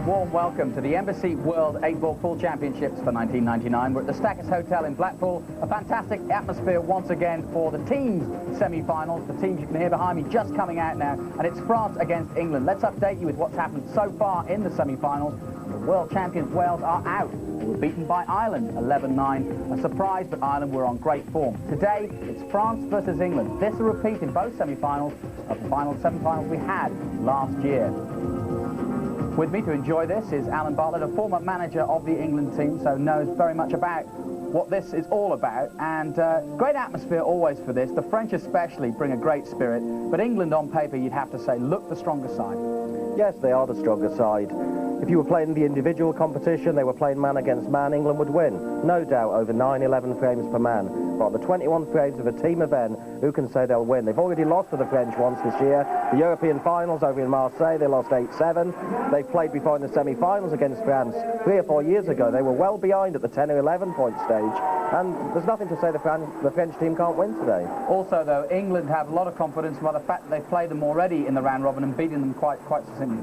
and a warm welcome to the Embassy World 8-Ball Pool Championships for 1999. We're at the Stackers Hotel in Blackpool. A fantastic atmosphere once again for the teams semi-finals. The teams you can hear behind me just coming out now, and it's France against England. Let's update you with what's happened so far in the semi-finals. The world champions Wales are out. They were beaten by Ireland 11-9. A surprise, but Ireland were on great form. Today, it's France versus England. This a repeat in both semi-finals of the semi-finals we had last year. With me to enjoy this is Alan Bartlett, a former manager of the England team, so knows very much about what this is all about. And great atmosphere always for this. The French especially bring a great spirit, but England on paper, you'd have to say, look the stronger side. Yes, they are the stronger side. If you were playing the individual competition, they were playing man against man, England would win. No doubt, over 9-11 frames per man. But on the 21 frames of a team event, who can say they'll win? They've already lost to the French once this year. The European finals over in Marseille, they lost 8-7. They played before in the semi-finals against France 3 or 4 years ago. They were well behind at the 10 or 11 point stage. And there's nothing to say the French team can't win today. Also, though, England have a lot of confidence by the fact that they've played them already in the round robin and beaten them quite succinctly.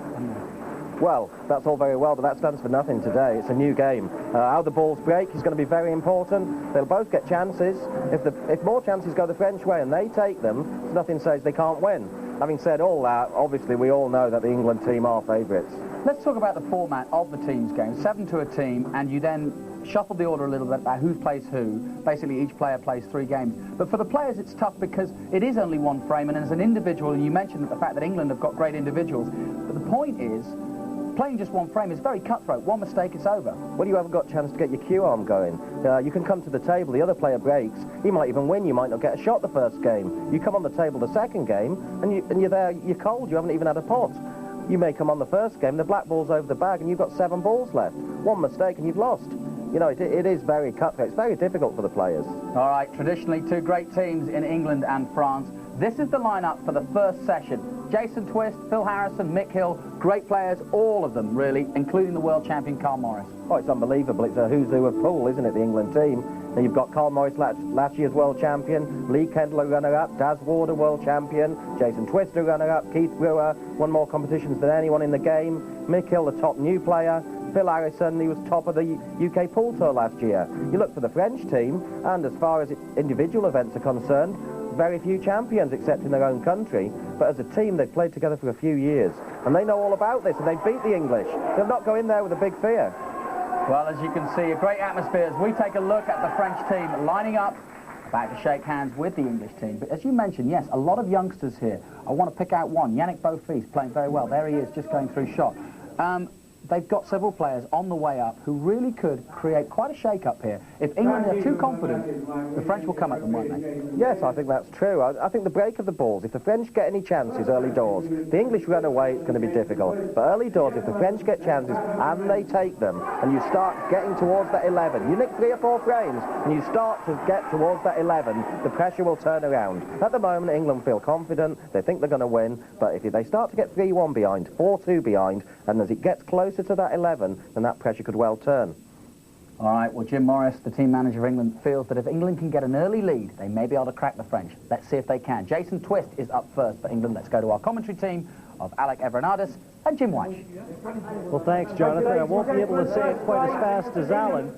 Well, that's all very well, but that stands for nothing today. It's a new game. How the balls break is going to be very important. They'll both get chances. If more chances go the French way and they take them, nothing says they can't win. Having said all that, obviously we all know that the England team are favourites. Let's talk about the format of the teams game. 7 to a team, and you then shuffle the order a little bit about who plays who. Basically, each player plays 3 games. But for the players, it's tough because it is only one frame, and as an individual, and you mentioned the fact that England have got great individuals, but the point is, playing just one frame is very cutthroat. One mistake, it's over. Well, you haven't got a chance to get your cue arm going. You can come to the table, the other player breaks, he might even win, you might not get a shot the first game. You come on the table the second game, and you're there, you're cold, you haven't even had a pot. You may come on the first game, the black ball's over the bag, and you've got 7 balls left. One mistake, and you've lost. You know, it is very cutthroat. It's very difficult for the players. All right, traditionally 2 great teams in England and France. This is the lineup for the first session. Jason Twist, Phil Harrison, Mick Hill, great players, all of them really, including the world champion Carl Morris. Oh, it's unbelievable. It's a who's who of pool, isn't it, the England team? And you've got Carl Morris, last year's world champion, Lee Kendall, runner-up, Daz Ward, world champion, Jason Twist, runner-up, Keith Brewer, won more competitions than anyone in the game, Mick Hill, the top new player, Phil Harrison, he was top of the UK pool tour last year. You look for the French team, and as far as individual events are concerned, very few champions except in their own country, but as a team they've played together for a few years, and they know all about this, and they beat the English. They'll not go in there with a big fear. Well, as you can see, a great atmosphere as we take a look at the French team lining up, about to shake hands with the English team. But as you mentioned, yes, a lot of youngsters here. I want to pick out one, Yannick Beaufils, playing very well. There he is, just going through shot. They've got several players on the way up who really could create quite a shake-up here. If England are too confident, the French will come at them, won't they? Yes, I think that's true. I think the break of the balls, if the French get any chances early doors, the English run away, it's going to be difficult. But early doors, if the French get chances and they take them, and you start getting towards that 11, you nick 3 or 4 frames, and you start to get towards that 11, the pressure will turn around. At the moment, England feel confident, they think they're going to win, but if they start to get 3-1 behind, 4-2 behind, and as it gets closer to that 11, then that pressure could well turn. All right, well, Jim Morris, the team manager of England, feels that if England can get an early lead, they may be able to crack the French. Let's see if they can. Jason Twist is up first for England. Let's go to our commentary team of Alec Everanadis and Jim White. Well, thanks, Jonathan. I won't be able to say it quite as fast as Alan,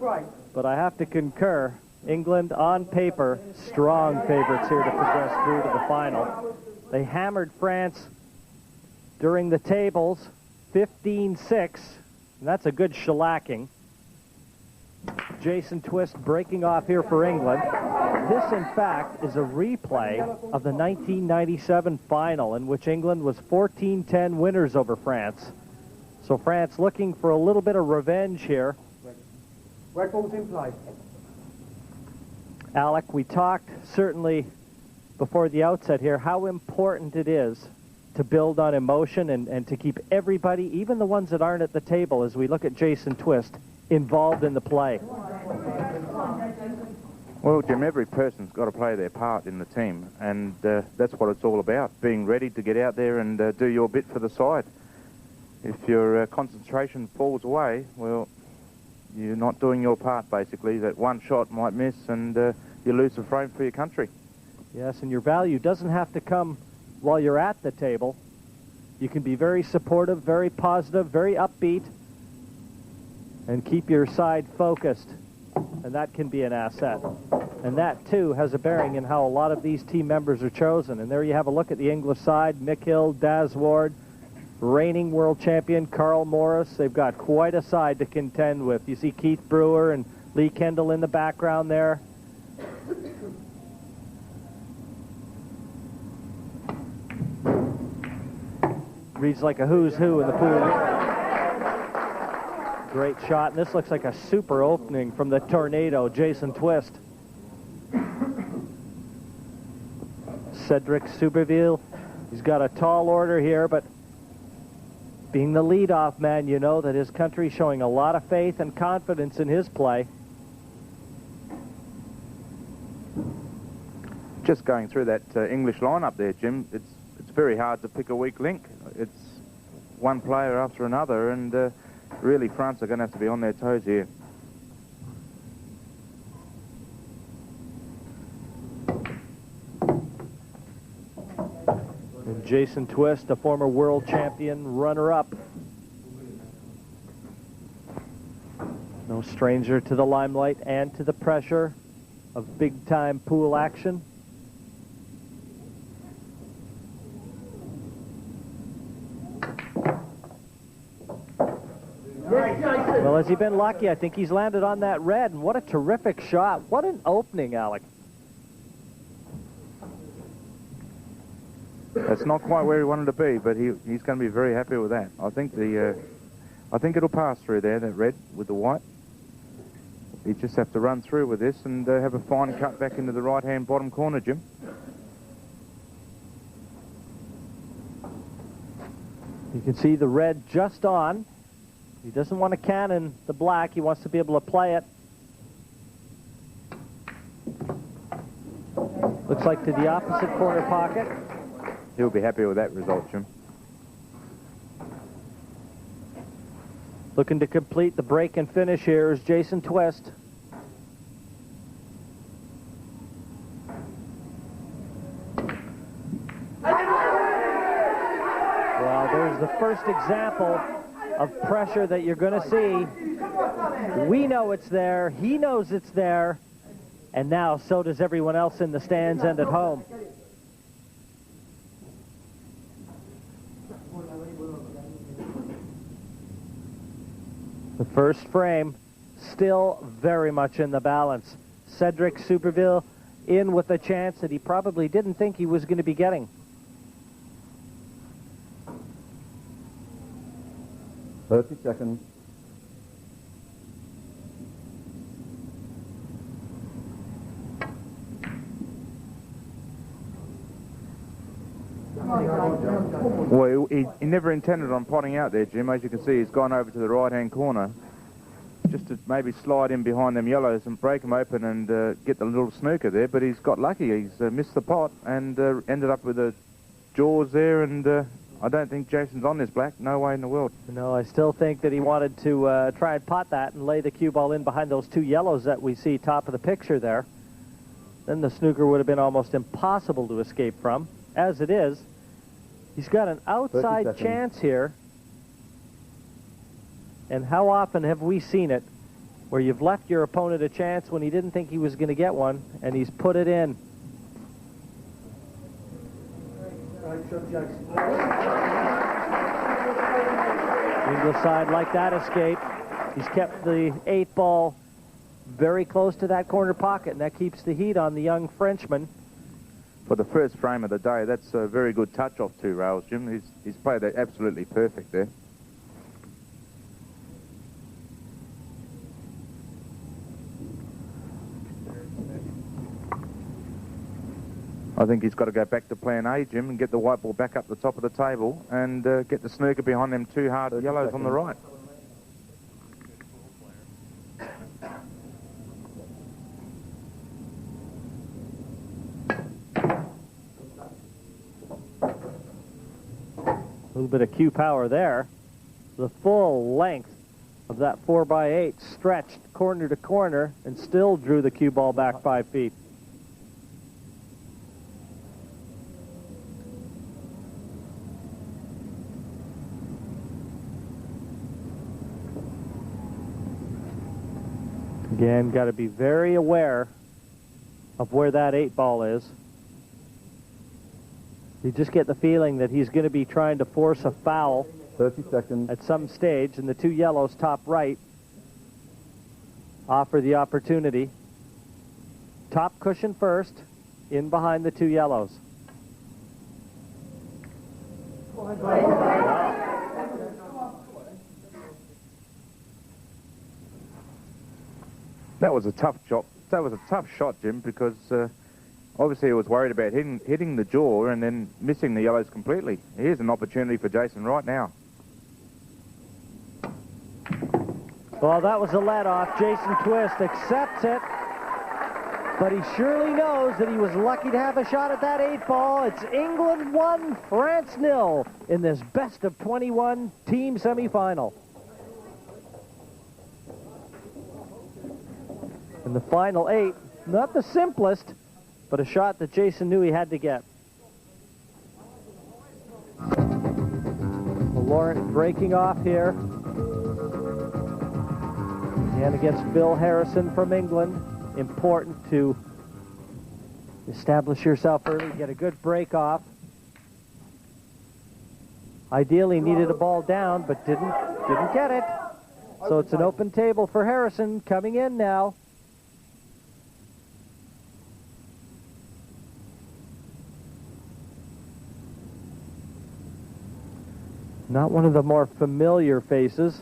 but I have to concur. England, on paper, strong favorites here to progress through to the final. They hammered France during the tables, 15-6, and that's a good shellacking. Jason Twist breaking off here for England. This, in fact, is a replay of the 1997 final in which England was 14-10 winners over France. So France looking for a little bit of revenge here. Red ball's in play. Alec, we talked certainly before the outset here how important it is to build on emotion and to keep everybody, even the ones that aren't at the table, as we look at Jason Twist, involved in the play. Well, Jim, every person's got to play their part in the team, and that's what it's all about, being ready to get out there and do your bit for the side. If your concentration falls away, well, you're not doing your part, basically. That one shot might miss and you lose the frame for your country. Yes, and your value doesn't have to come while you're at the table. You can be very supportive, very positive, very upbeat, and keep your side focused, and that can be an asset. And that, too, has a bearing in how a lot of these team members are chosen. And there you have a look at the English side. Mick Hill, Daz Ward, reigning world champion Carl Morris. They've got quite a side to contend with. You see Keith Brewer and Lee Kendall in the background there. Reads like a who's who in the pool. Great shot, and this looks like a super opening from the Tornado, Jason Twist. Cedric Superville, he's got a tall order here, but being the leadoff man, you know that his country's showing a lot of faith and confidence in his play. Just going through that English lineup there, Jim, it's very hard to pick a weak link. It's one player after another, and really France are going to have to be on their toes here. And Jason Twist, a former world champion runner-up. No stranger to the limelight and to the pressure of big-time pool action. Well, has he been lucky? I think he's landed on that red, and what a terrific shot. What an opening, Alec. That's not quite where he wanted to be, but he's going to be very happy with that. I think it'll pass through there, that red with the white. You just have to run through with this and have a fine cut back into the right-hand bottom corner, Jim. You can see the red just on. He doesn't want to cannon the black. He wants to be able to play it. Looks like to the opposite corner pocket. He'll be happy with that result, Jim. Looking to complete the break and finish here is Jason Twist. Well, there's the first example of pressure that you're going to see. We know it's there. He knows it's there. And now so does everyone else in the stands and at home. The first frame still very much in the balance. Cedric Superville in with a chance that he probably didn't think he was going to be getting. Seconds. Well, he never intended on potting out there, Jim. As you can see, he's gone over to the right-hand corner just to maybe slide in behind them yellows and break them open and get the little snooker there, but he's got lucky. He's missed the pot and ended up with the jaws there, and I don't think Jason's on this black. No way in the world. No, I still think that he wanted to try and pot that and lay the cue ball in behind those two yellows that we see top of the picture there. Then the snooker would have been almost impossible to escape from. As it is, he's got an outside chance here. And how often have we seen it where you've left your opponent a chance when he didn't think he was going to get one, and he's put it in? English side like that escape. He's kept the 8-ball very close to that corner pocket, and that keeps the heat on the young Frenchman. For the first frame of the day, that's a very good touch off 2 rails, Jim. He's played that absolutely perfect there. I think he's got to go back to plan A, Jim, and get the white ball back up the top of the table and get the snooker behind them 2 hard yellows on the right. A little bit of cue power there. The full length of that 4x8 stretched corner to corner and still drew the cue ball back 5 feet. Again, got to be very aware of where that 8 ball is. You just get the feeling that he's going to be trying to force a foul 30 seconds. at some stage, and the 2 yellows top right offer the opportunity. Top cushion first, in behind the 2 yellows. That was a tough shot. That was a tough shot, Jim, because obviously he was worried about hitting the jaw and then missing the yellows completely. Here's an opportunity for Jason right now. Well, that was a let-off. Jason Twist accepts it, but he surely knows that he was lucky to have a shot at that 8 ball. It's England 1, France 0 in this best of 21 team semifinal. And the final 8, not the simplest, but a shot that Jason knew he had to get. Laurent breaking off here. And against Phil Harrison from England. Important to establish yourself early, get a good break off. Ideally needed a ball down, but didn't get it. So it's an open table for Harrison coming in now. Not one of the more familiar faces.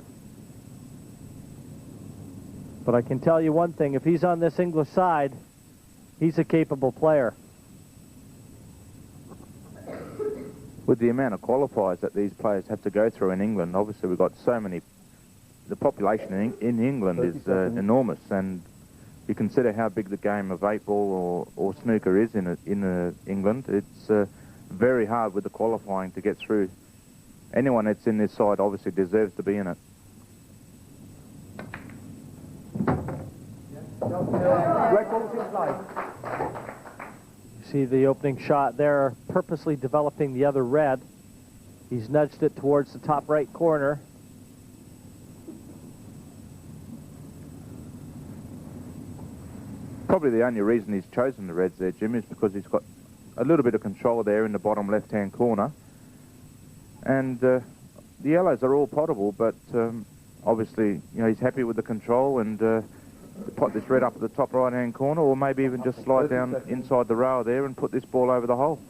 But I can tell you one thing, if he's on this English side, he's a capable player. With the amount of qualifiers that these players have to go through in England, obviously we've got so many. The population in England is enormous, and you consider how big the game of 8 ball or snooker is in England. It's very hard with the qualifying to get through. Anyone that's in this side obviously deserves to be in it. Red ball's in play. You see the opening shot there, purposely developing the other red. He's nudged it towards the top right corner. Probably the only reason he's chosen the reds there, Jim, is because he's got a little bit of control there in the bottom left-hand corner. And the yellows are all potable, but obviously, you know, he's happy with the control and pot this red up at the top right-hand corner, or maybe even just slide down inside the row there and put this ball over the hole.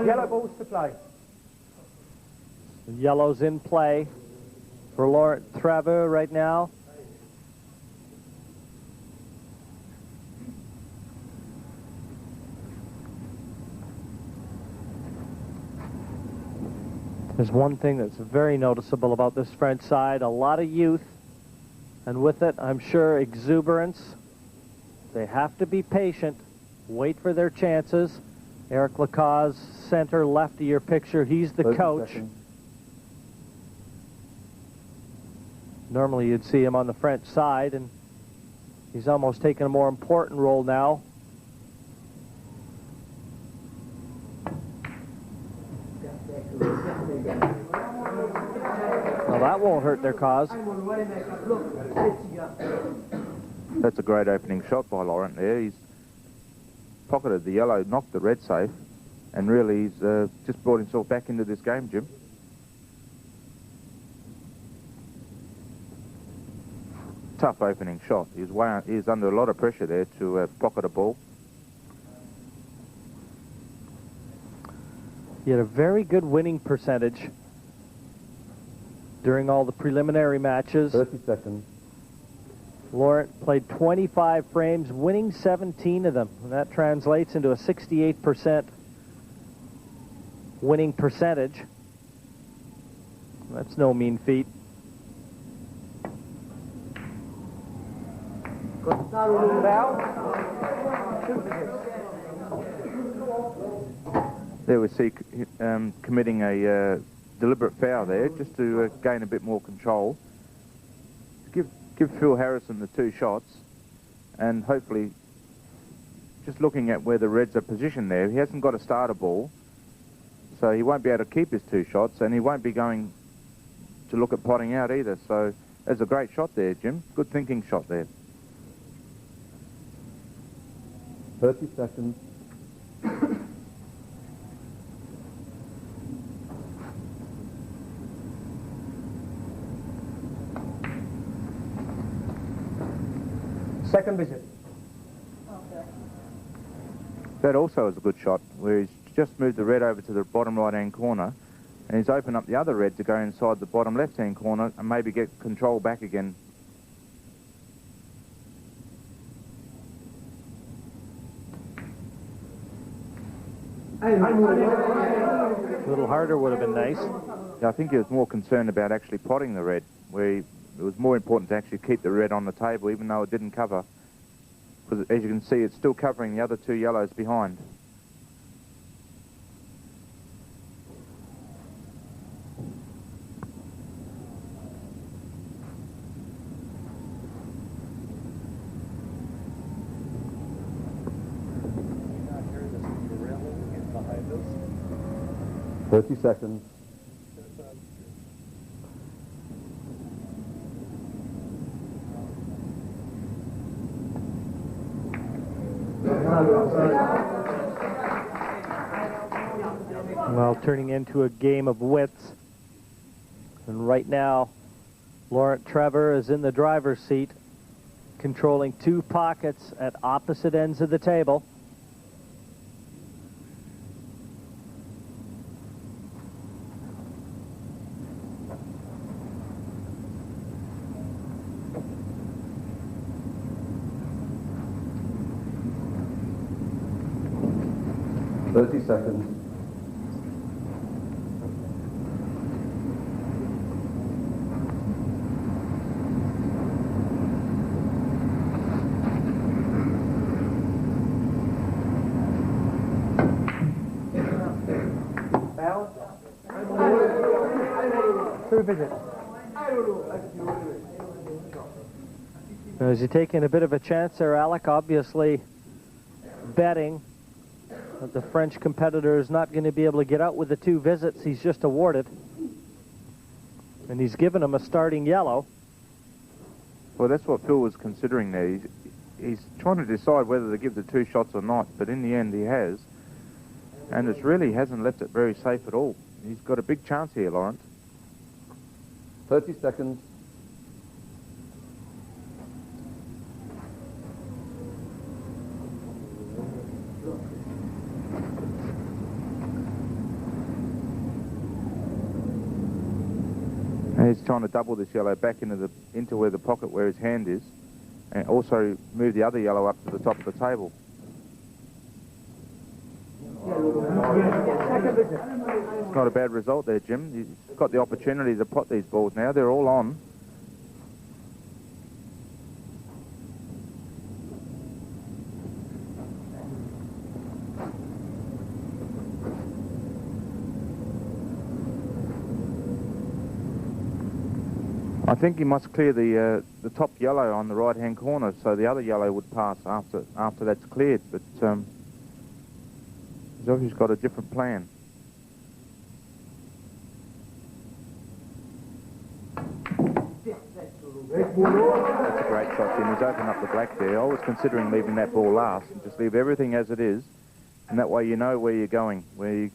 Yellow balls to play. The yellow's in play for Laurent Traveux right now. There's one thing that's very noticeable about this French side, a lot of youth, and with it, I'm sure, exuberance. They have to be patient, wait for their chances. Eric Lacaze, center left of your picture, he's the coach. Normally you'd see him on the French side, and he's almost taken a more important role now. Well, that won't hurt their cause. That's a great opening shot by Laurent there. He's pocketed the yellow, knocked the red safe, and really he's just brought himself back into this game, Jim. Tough opening shot. He's under a lot of pressure there to pocket a ball. He had a very good winning percentage during all the preliminary matches. 30 seconds. Laurent played 25 frames, winning 17 of them. And that translates into a 68% winning percentage. That's no mean feat. There we see committing a deliberate foul there, just to gain a bit more control. Give Phil Harrison the 2 shots, and hopefully, just looking at where the reds are positioned there, he hasn't got a starter ball, so he won't be able to keep his 2 shots, and he won't be going to look at potting out either. So that's a great shot there, Jim. Good thinking shot there. 30 seconds. Second visit. That also is a good shot, where he's just moved the red over to the bottom right-hand corner, and he's opened up the other red to go inside the bottom left-hand corner and maybe get control back again. A little harder would have been nice. Yeah, I think he was more concerned about actually potting the red, where it was more important to actually keep the red on the table, even though it didn't cover. Because as you can see, it's still covering the other 2 yellows behind. Us. 30 seconds. Well, turning into a game of wits. And right now, Laurent Trevor is in the driver's seat, controlling 2 pockets at opposite ends of the table. Seconds. Two visits. Is he taking a bit of a chance there, Alec? Obviously betting that the French competitor is not going to be able to get out with the 2 visits he's just awarded. And he's given him a starting yellow. Well, that's what Phil was considering there. He's trying to decide whether to give the 2 shots or not, but in the end he has. And it really hasn't left it very safe at all. He's got a big chance here, Laurent. 30 seconds. And he's trying to double this yellow back into where the pocket where his hand is, and also move the other yellow up to the top of the table. It's not a bad result there, Jim. He's got the opportunity to pot these balls now. They're all on. I think he must clear the top yellow on the right-hand corner, so the other yellow would pass after that's cleared. But he's obviously got a different plan. That's a great shot, Jim. He's opened up the black there. I was considering leaving that ball last and just leave everything as it is, and that way you know where you're going. Where you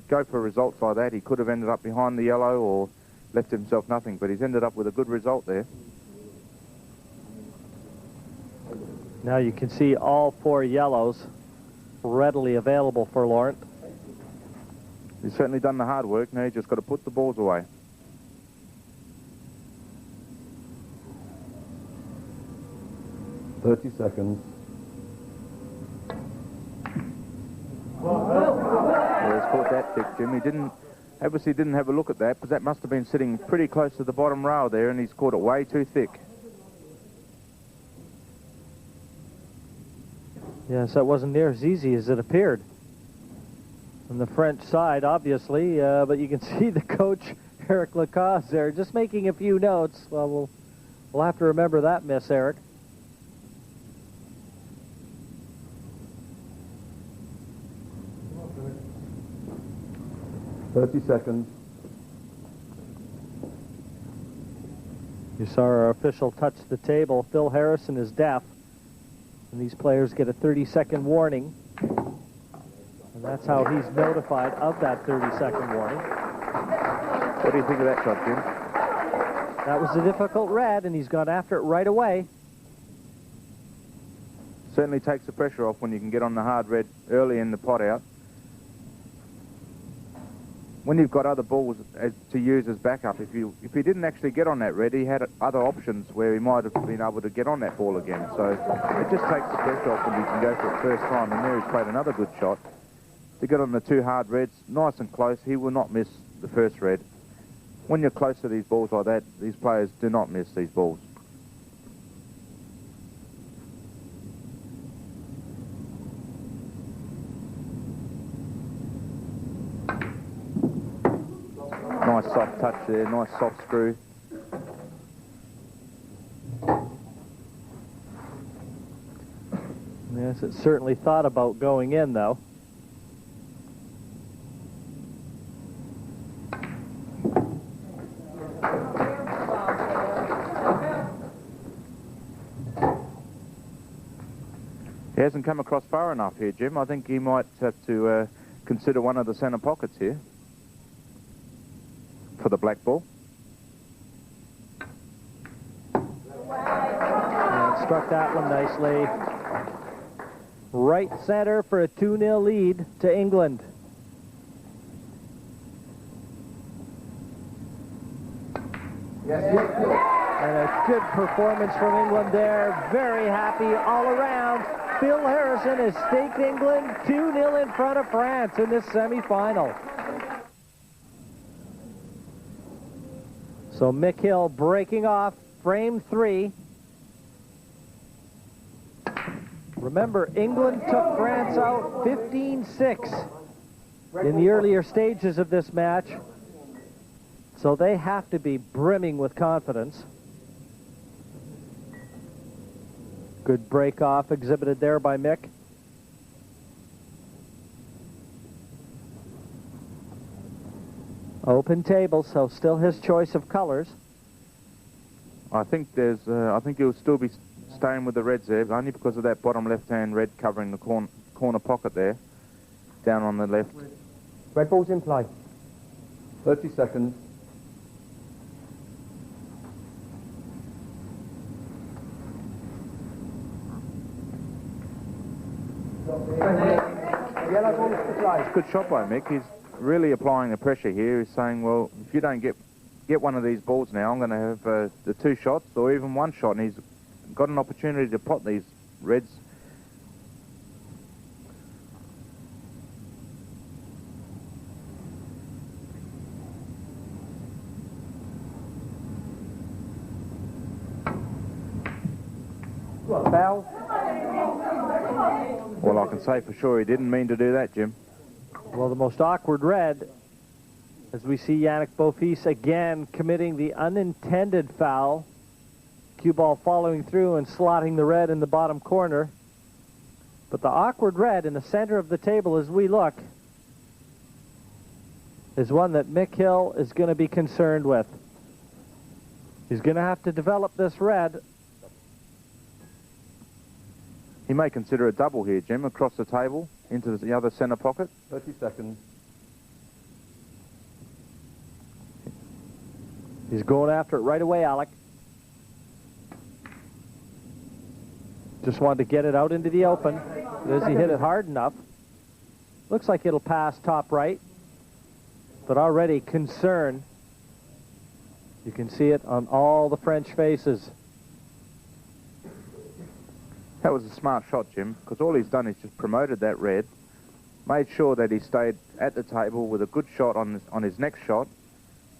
go for results like that, he could have ended up behind the yellow or left himself nothing, but he's ended up with a good result there. Now you can see all 4 yellows readily available for Laurent. He's certainly done the hard work. Now he's just got to put the balls away. .30 seconds. Yeah, he's caught that thick, Jim. He obviously didn't have a look at that, because that must have been sitting pretty close to the bottom rail there, and he's caught it way too thick. Yes, that wasn't near as easy as it appeared. On the French side, obviously, but you can see the coach, Eric Lacasse, there, just making a few notes. Well, we'll have to remember that miss, Eric. 30 seconds. You saw our official touch the table. Phil Harrison is deaf, and these players get a 30-second warning. And that's how he's notified of that 30-second warning. What do you think of that shot, Jim? That was a difficult red, and he's gone after it right away. Certainly takes the pressure off when you can get on the hard red early in the pot out. When you've got other balls to use as backup, if he didn't actually get on that red, he had other options where he might have been able to get on that ball again. So it just takes the pressure off when you can go for it first time. And there he's played another good shot. To get on the two hard reds, nice and close, he will not miss the first red. When you're close to these balls like that, these players do not miss these balls. Nice soft touch there, nice soft screw. Yes, it certainly thought about going in, though. He hasn't come across far enough here, Jim. I think he might have to consider one of the centre pockets here for the black ball. And struck that one nicely. Right center for a 2-0 lead to England. And a good performance from England there. Very happy all around. Phil Harrison has staked England 2-0 in front of France in this semi-final. So Mick Hill breaking off frame 3. Remember, England took France out 15-6 in the earlier stages of this match. So they have to be brimming with confidence. Good break-off exhibited there by Mick. Open table, so still his choice of colors. I think he'll still be staying with the reds there, only because of that bottom left-hand red covering the corner pocket there, down on the left. Red ball's in play. 30 seconds. Yellow ball's to play. Good shot by Mick. He's really applying the pressure here. He's saying, well, if you don't get one of these balls now, I'm going to have the 2 shots or even 1 shot. And he's got an opportunity to pot these reds. Foul. Well, I can say for sure he didn't mean to do that, Jim. Well, the most awkward red, as we see Yannick Beaufils again committing the unintended foul. Cue ball following through and slotting the red in the bottom corner. But the awkward red in the center of the table as we look is one that Mick Hill is going to be concerned with. He's going to have to develop this red. He may consider a double here, Jim, across the table into the other centre pocket. 30 seconds. He's going after it right away, Alec. Just wanted to get it out into the open. Does he hit it hard enough? Looks like it'll pass top right. But already concern. You can see it on all the French faces. That was a smart shot, Jim, because all he's done is just promoted that red, made sure that he stayed at the table with a good shot on his next shot,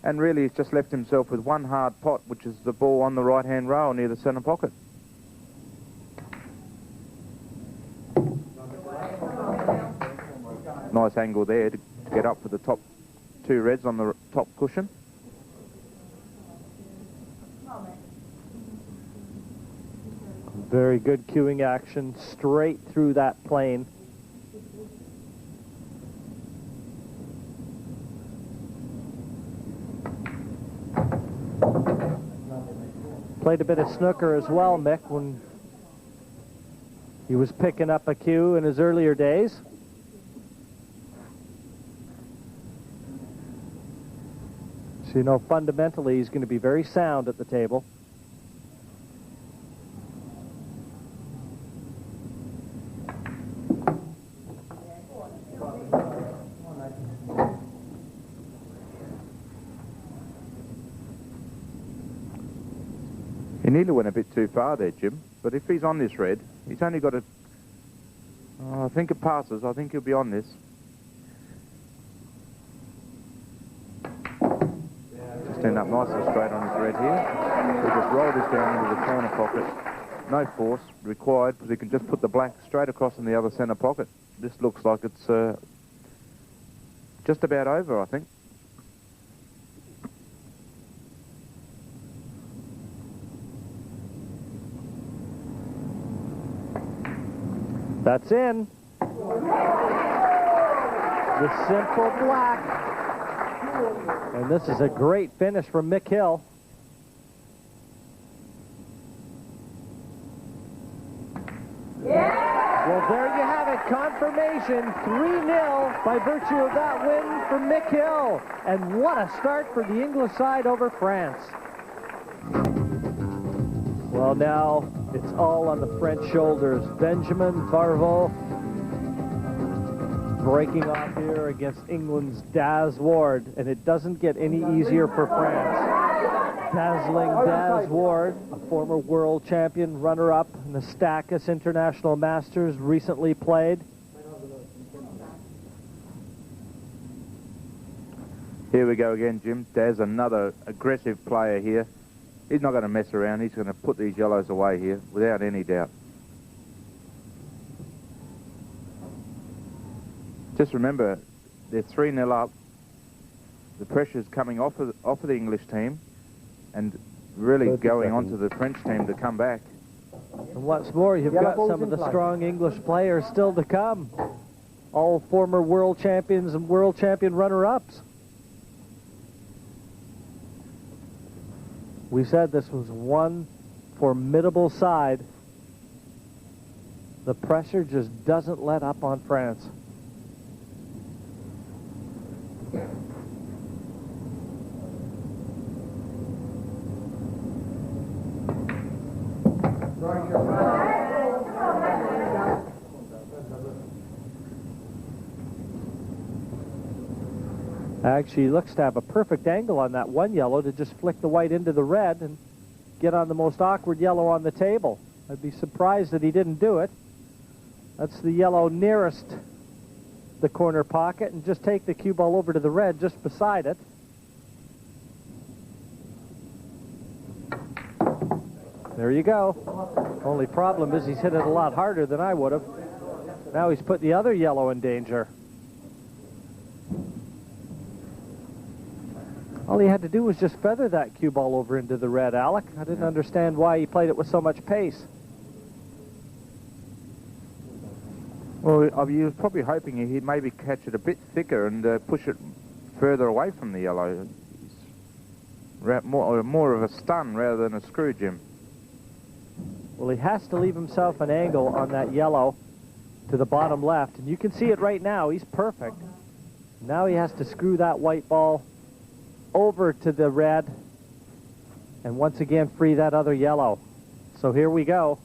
and really he's just left himself with 1 hard pot, which is the ball on the right-hand rail near the centre pocket. Nice angle there to get up for the top 2 reds on the top cushion. Very good cueing action straight through that plane. Played a bit of snooker as well, Mick, when he was picking up a cue in his earlier days. So you know, fundamentally, he's going to be very sound at the table. He nearly went a bit too far there, Jim. But if he's on this red, he's only got to... Oh, I think it passes. I think he'll be on this. Just end up nice and straight on his red here. We'll just roll this down into the corner pocket. No force required, because he can just put the black straight across in the other centre pocket. This looks like it's just about over, I think. That's in. The simple black. And this is a great finish from Mick Hill. Well, there you have it. Confirmation, 3-0 by virtue of that win for Mick Hill. And what a start for the English side over France. Well, now it's all on the French shoulders. Benjamin Varveau breaking off here against England's Daz Ward, and it doesn't get any easier for France. Dazzling Daz Ward, a former world champion, runner-up in the Stackus International Masters, recently played. Here we go again, Jim. Daz, another aggressive player here. He's not going to mess around. He's going to put these yellows away here without any doubt. Just remember, they're 3-0 up. The pressure's coming off of the English team and really going on to the French team to come back. And what's more, you've got some of the strong English players still to come. All former world champions and world champion runner-ups. We said this was one formidable side. The pressure just doesn't let up on France. Actually, he looks to have a perfect angle on that one yellow to just flick the white into the red and get on the most awkward yellow on the table. I'd be surprised that he didn't do it. That's the yellow nearest the corner pocket, and just take the cue ball over to the red just beside it. There you go. Only problem is he's hit it a lot harder than I would have. Now he's put the other yellow in danger. All he had to do was just feather that cue ball over into the red, Alec. I didn't understand why he played it with so much pace. Well, you were probably hoping he'd maybe catch it a bit thicker and push it further away from the yellow. More of a stun rather than a screw, Jim. Well, he has to leave himself an angle on that yellow to the bottom left. And you can see it right now. He's perfect. Now he has to screw that white ball over to the red and once again free that other yellow. So here we go.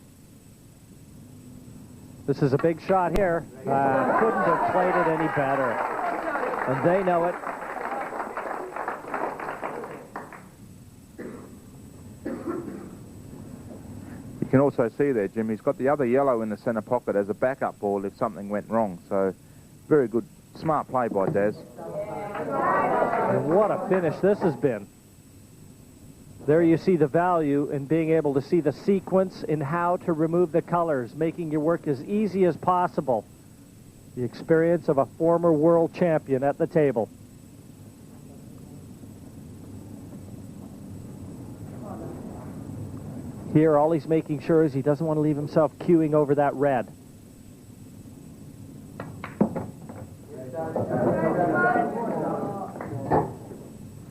This is a big shot here. Couldn't have played it any better. And they know it. You can also see there, Jim, he's got the other yellow in the centre pocket as a backup ball if something went wrong. So very good, smart play by Daz. And what a finish this has been. There you see the value in being able to see the sequence in how to remove the colors, making your work as easy as possible. The experience of a former world champion at the table. Here, all he's making sure is he doesn't want to leave himself queuing over that red.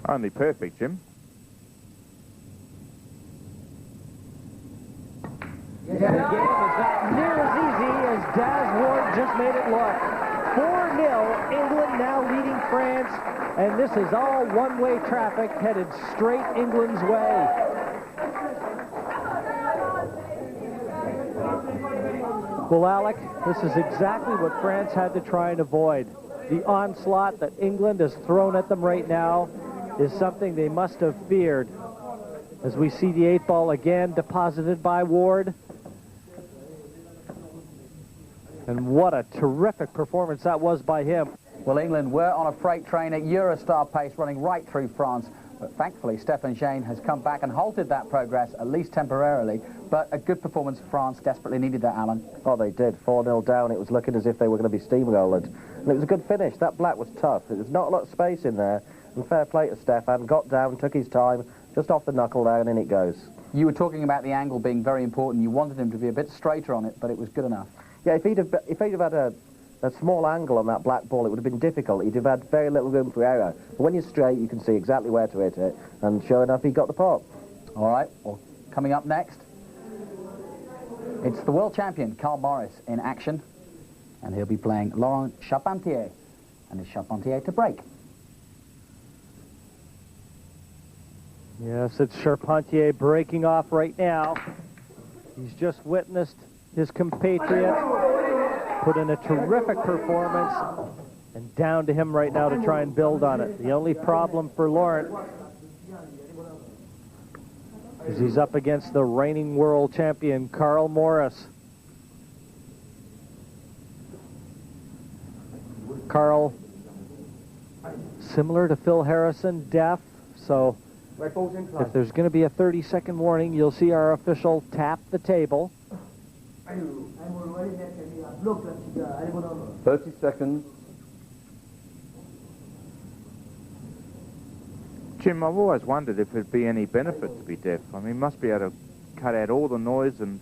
Only perfect, Jim. The game is not near as easy as Daz Ward just made it look. 4-0, England now leading France, and this is all one-way traffic headed straight England's way. Well, Alec, this is exactly what France had to try and avoid. The onslaught that England has thrown at them right now is something they must have feared. As we see the 8 ball again deposited by Ward. And what a terrific performance that was by him. Well, England were on a freight train at Eurostar pace, running right through France. But thankfully, Stéphane Jain has come back and halted that progress, at least temporarily. But a good performance. France desperately needed that, Alan. Oh, they did. 4-0 down. It was looking as if they were going to be steamrolled. And it was a good finish. That black was tough. There's not a lot of space in there. And fair play to Stéphane. Got down, took his time, just off the knuckle there, and in it goes. You were talking about the angle being very important. You wanted him to be a bit straighter on it, but it was good enough. Yeah, if he'd have had a small angle on that black ball, it would have been difficult. He'd have had very little room for error. But when you're straight, you can see exactly where to hit it. And sure enough, he got the pot. All right, well, coming up next, it's the world champion, Carl Morris, in action. And he'll be playing Laurent Charpentier. And it's Charpentier to break. Yes, it's Charpentier breaking off right now. He's just witnessed his compatriot put in a terrific performance, and down to him right now to try and build on it. The only problem for Laurent is he's up against the reigning world champion, Carl Morris. Carl, similar to Phil Harrison, deaf, so if there's going to be a 30-second warning, you'll see our official tap the table. 30 seconds. Jim, I've always wondered if there'd be any benefit to be deaf. I mean, he must be able to cut out all the noise and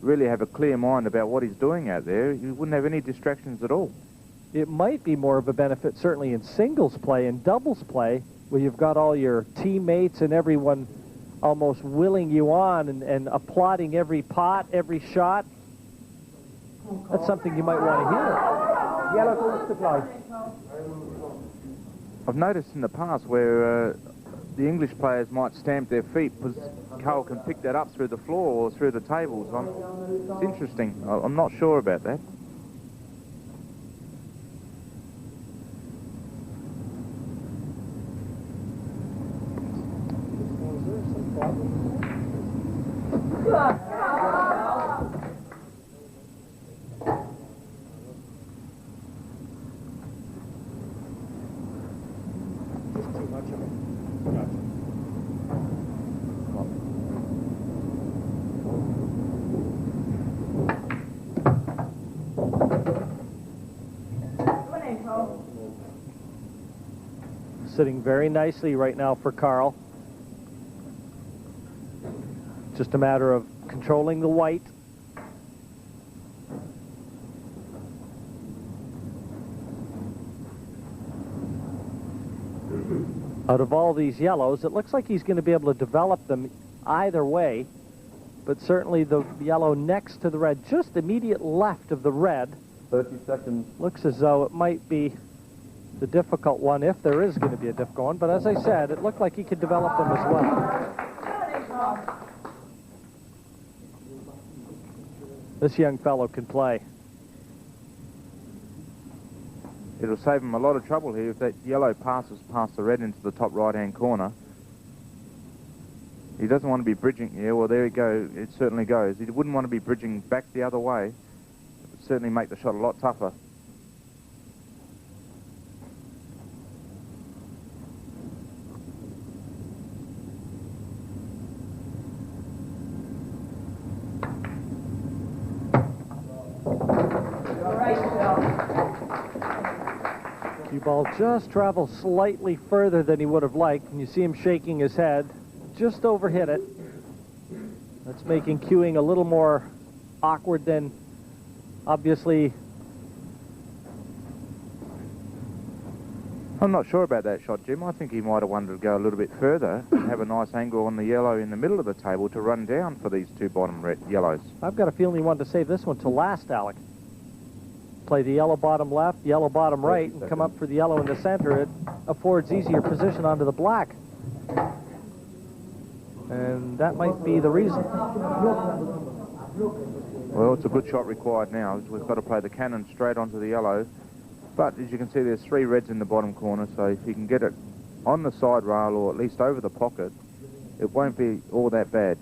really have a clear mind about what he's doing out there. You wouldn't have any distractions at all. It might be more of a benefit, certainly in singles play and doubles play, where you've got all your teammates and everyone almost willing you on and applauding every pot, every shot. That's something you might want to hear. Yellow corner to play. I've noticed in the past where the English players might stamp their feet because Carl can pick that up through the floor or through the tables. It's interesting. I'm not sure about that. Sitting very nicely right now for Carl. Just a matter of controlling the white. Out of all these yellows, it looks like he's going to be able to develop them either way, but certainly the yellow next to the red, just immediate left of the red, 30 seconds. looks as though it might be the difficult one, if there is going to be a difficult one. But as I said, it looked like he could develop them as well. This young fellow can play. It'll save him a lot of trouble here if that yellow passes past the red into the top right-hand corner. He doesn't want to be bridging. Yeah, well, there you go. It certainly goes. He wouldn't want to be bridging back the other way. It would certainly make the shot a lot tougher. Cue ball just travels slightly further than he would have liked, and you see him shaking his head. Just overhit it. That's making cueing a little more awkward than I'm not sure about that shot, Jim. I think he might have wanted to go a little bit further and have a nice angle on the yellow in the middle of the table to run down for these two bottom yellows. I've got a feeling he wanted to save this one to last, Alec. Play the yellow bottom left, yellow bottom right, and come up for the yellow in the center. It affords easier position onto the black. And that might be the reason. Well, it's a good shot required now. We've got to play the cannon straight onto the yellow. But as you can see, there's three reds in the bottom corner, so if you can get it on the side rail or at least over the pocket, it won't be all that bad.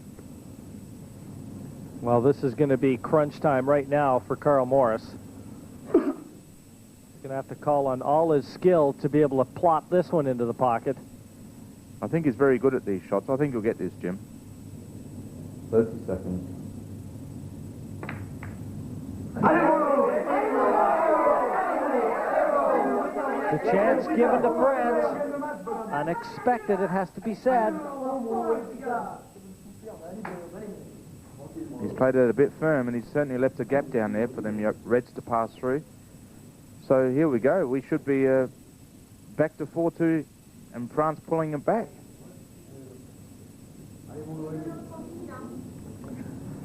Well, this is going to be crunch time right now for Carl Morris. He's going to have to call on all his skill to be able to plop this one into the pocket. I think he's very good at these shots. I think he'll get this, Jim. 30 seconds. The chance given to France. Unexpected, it has to be said. He's played it a bit firm, and he's certainly left a gap down there for them reds to pass through. So here we go. We should be back to 4-2 and France pulling it back.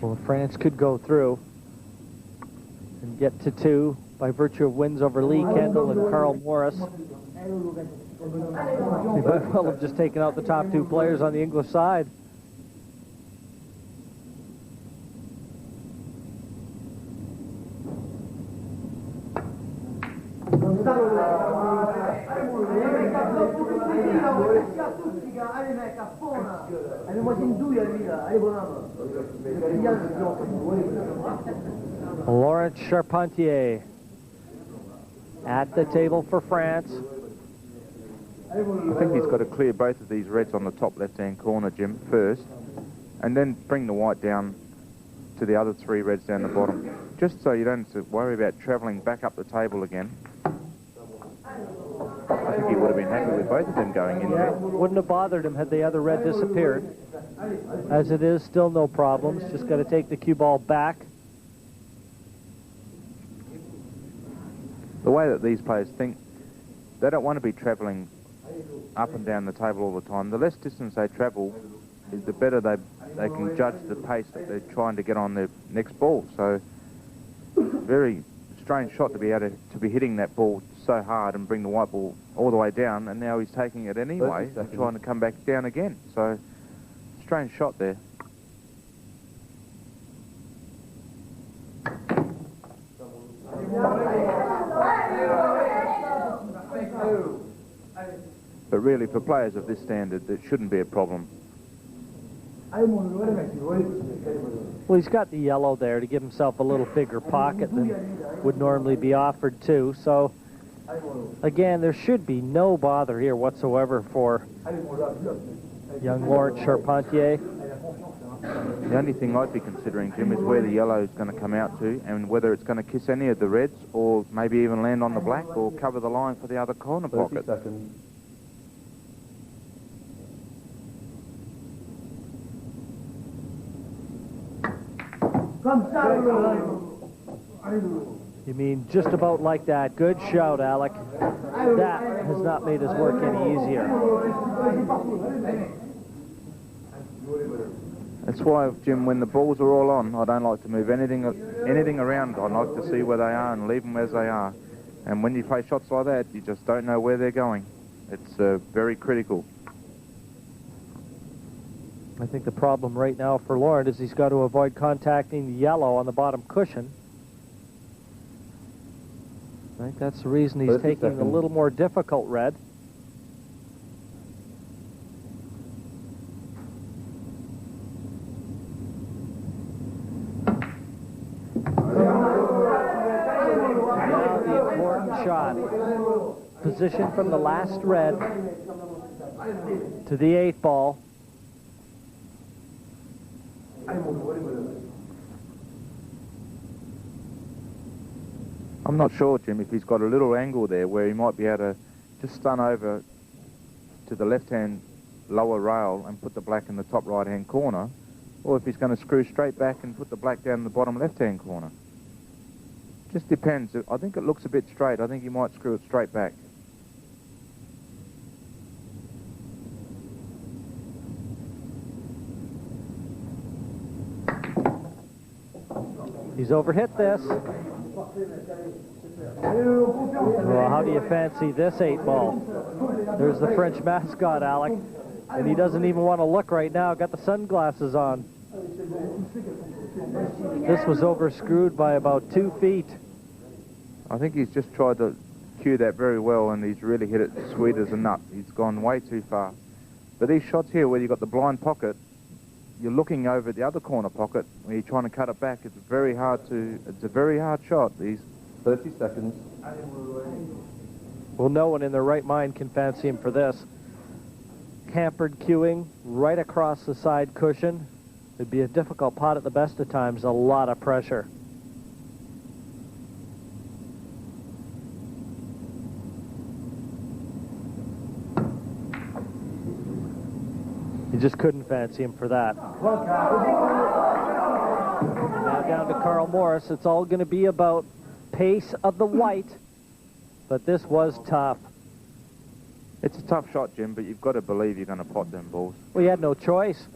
Well, France could go through and get to 2 by virtue of wins over Lee Kendall and Carl Morris. They might well have just taken out the top 2 players on the English side. Laurent Charpentier at the table for France. I think he's got to clear both of these reds on the top left-hand corner, Jim, first, and then bring the white down to the other 3 reds down the bottom, just so you don't have to worry about travelling back up the table again. I think he would have been happy with both of them going in there. Wouldn't have bothered him had the other red disappeared. As it is, still no problems. Just got to take the cue ball back. The way that these players think, they don't want to be travelling up and down the table all the time. The less distance they travel, is the better they can judge the pace that they're trying to get on their next ball. So, very strange shot to be able to be hitting that ball so hard and bring the white ball all the way down, and now he's taking it anyway and trying to come back down again. So, strange shot there. But really, for players of this standard, that shouldn't be a problem. Well, he's got the yellow there to give himself a little bigger pocket than would normally be offered to. So, again, there should be no bother here whatsoever for young Laurent Charpentier. The only thing I'd be considering, Jim, is where the yellow is going to come out to and whether it's going to kiss any of the reds or maybe even land on the black or cover the line for the other corner 30 pocket. seconds. You mean just about like that? Good shout, Alec. That has not made his work any easier. That's why, Jim, when the balls are all on, I don't like to move anything around. I like to see where they are and leave them as they are. And when you play shots like that, you just don't know where they're going. It's very critical. I think the problem right now for Laurent is he's got to avoid contacting the yellow on the bottom cushion. I think that's the reason he's taking a little more difficult red. Now the important shot. Position from the last red to the 8 ball. I'm not sure, Jim, if he's got a little angle there where he might be able to just stun over to the left-hand lower rail and put the black in the top right-hand corner, or if he's going to screw straight back and put the black down in the bottom left-hand corner. Just depends. I think it looks a bit straight. I think he might screw it straight back. He's overhit this. Well, how do you fancy this 8-ball? There's the French mascot, Alec. And he doesn't even want to look right now. Got the sunglasses on. This was overscrewed by about 2 feet. I think he's just tried to cue that very well, and he's really hit it sweet as a nut. He's gone way too far. But these shots here, where you've got the blind pocket, you're looking over the other corner pocket, where you're trying to cut it back. It's a very hard shot. These 30 seconds. Well, no one in their right mind can fancy him for this. Hampered cueing right across the side cushion. It'd be a difficult pot at the best of times, a lot of pressure. You just couldn't fancy him for that. Now down to Carl Morris. It's all going to be about pace of the white, but this was tough. It's a tough shot, Jim, but you've got to believe you're going to pot them balls. Well, he had no choice.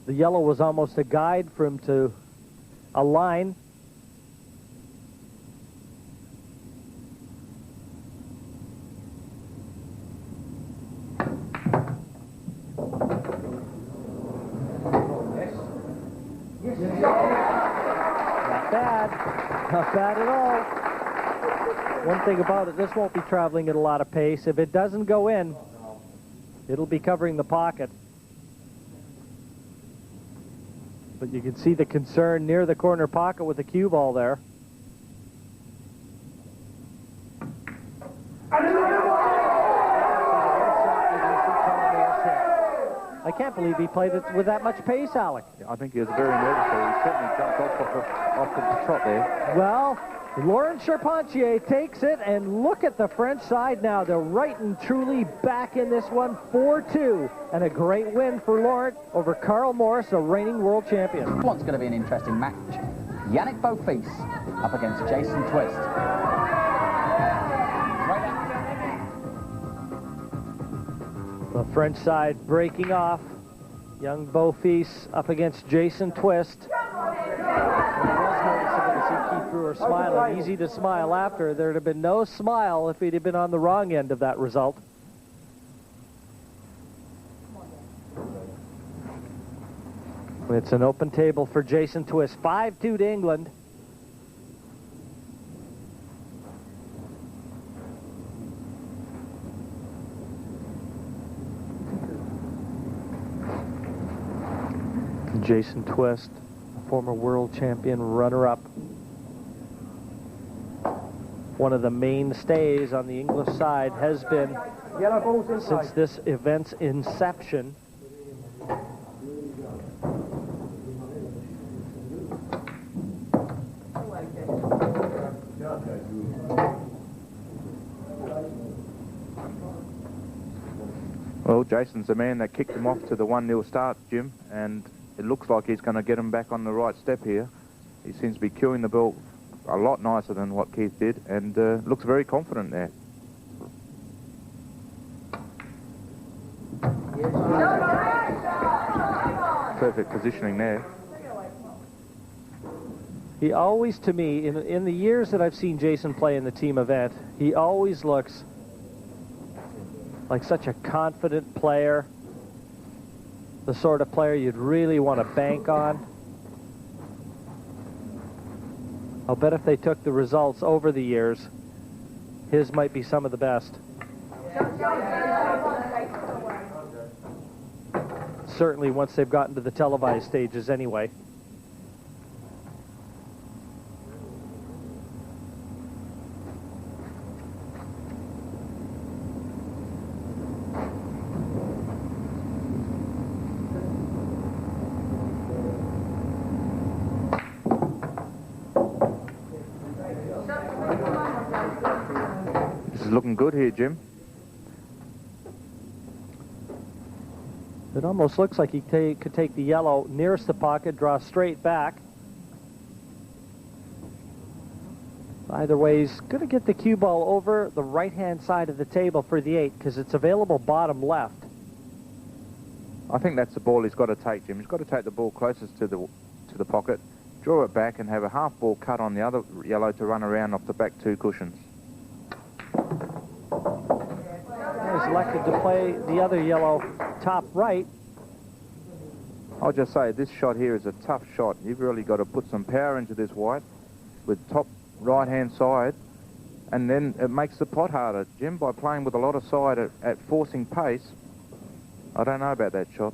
The yellow was almost a guide for him to a line. Not bad. Not bad at all. One thing about it, this won't be traveling at a lot of pace. If it doesn't go in, it'll be covering the pocket. But you can see the concern near the corner pocket with the cue ball there. I can't believe he played it with that much pace, Alec. I think he was very nervous there. He certainly jumped off the trot there. Well, Laurent Charpentier takes it, and look at the French side now. They're right and truly back in this one, 4-2. And a great win for Laurent over Carl Morris, the reigning world champion. This one's going to be an interesting match. Yannick Beaufils up against Jason Twist. The French side breaking off. Young Beaufils up against Jason Twist. Keith Brewer smiling. Easy to smile after. There'd have been no smile if he'd have been on the wrong end of that result. It's an open table for Jason Twist. 5-2 to England. Jason Twist, a former world champion runner-up. One of the mainstays on the English side has been, since this event's inception, well, Jason's the man that kicked him off to the 1-0 start, Jim, and it looks like he's going to get him back on the right step here. He seems to be cueing the ball a lot nicer than what Keith did, and looks very confident there. Perfect positioning there. he always, to me, in the years that I've seen Jason play in the team event, he always looks like such a confident player, the sort of player you'd really want to bank on. I'll bet if they took the results over the years, his might be some of the best. Certainly once they've gotten to the televised stages anyway. Looking good here, Jim. It almost looks like he could take the yellow nearest the pocket, draw straight back. Either way, he's going to get the cue ball over the right-hand side of the table for the 8 because it's available bottom left. I think that's the ball he's got to take, Jim. He's got to take the ball closest to the pocket. draw it back and have a half ball cut on the other yellow to run around off the back 2 cushions. He's elected to play the other yellow top right. I'll just say this shot here is a tough shot. You've really got to put some power into this white with top right-hand side, and then it makes the pot harder. Jim, by playing with a lot of side at forcing pace, I don't know about that shot.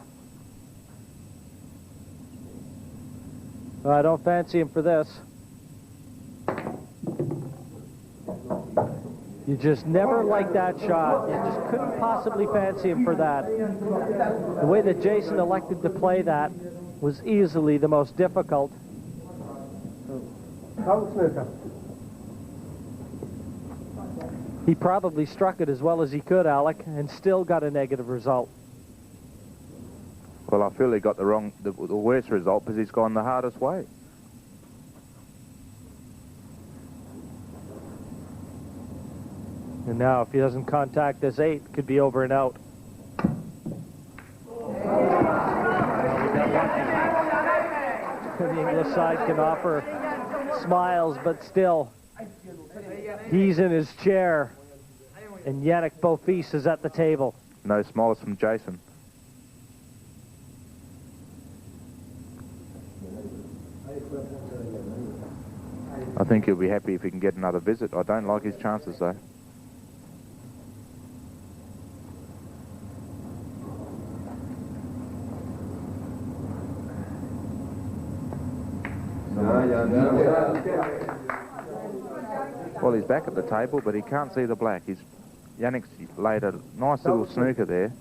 I don't fancy him for this. You just never liked that shot. You just couldn't possibly fancy him for that. The way that Jason elected to play that was easily the most difficult. He probably struck it as well as he could, Alec, and still got a negative result. Well, I feel he got the worst result because he's gone the hardest way. And now, if he doesn't contact this 8, it could be over and out. The English side can offer smiles, but still, he's in his chair, and Yannick Beaufils is at the table. No smiles from Jason. I think he'll be happy if he can get another visit. I don't like his chances, though. Well, he's back at the table, but he can't see the black. Yannick's laid a nice little snooker there.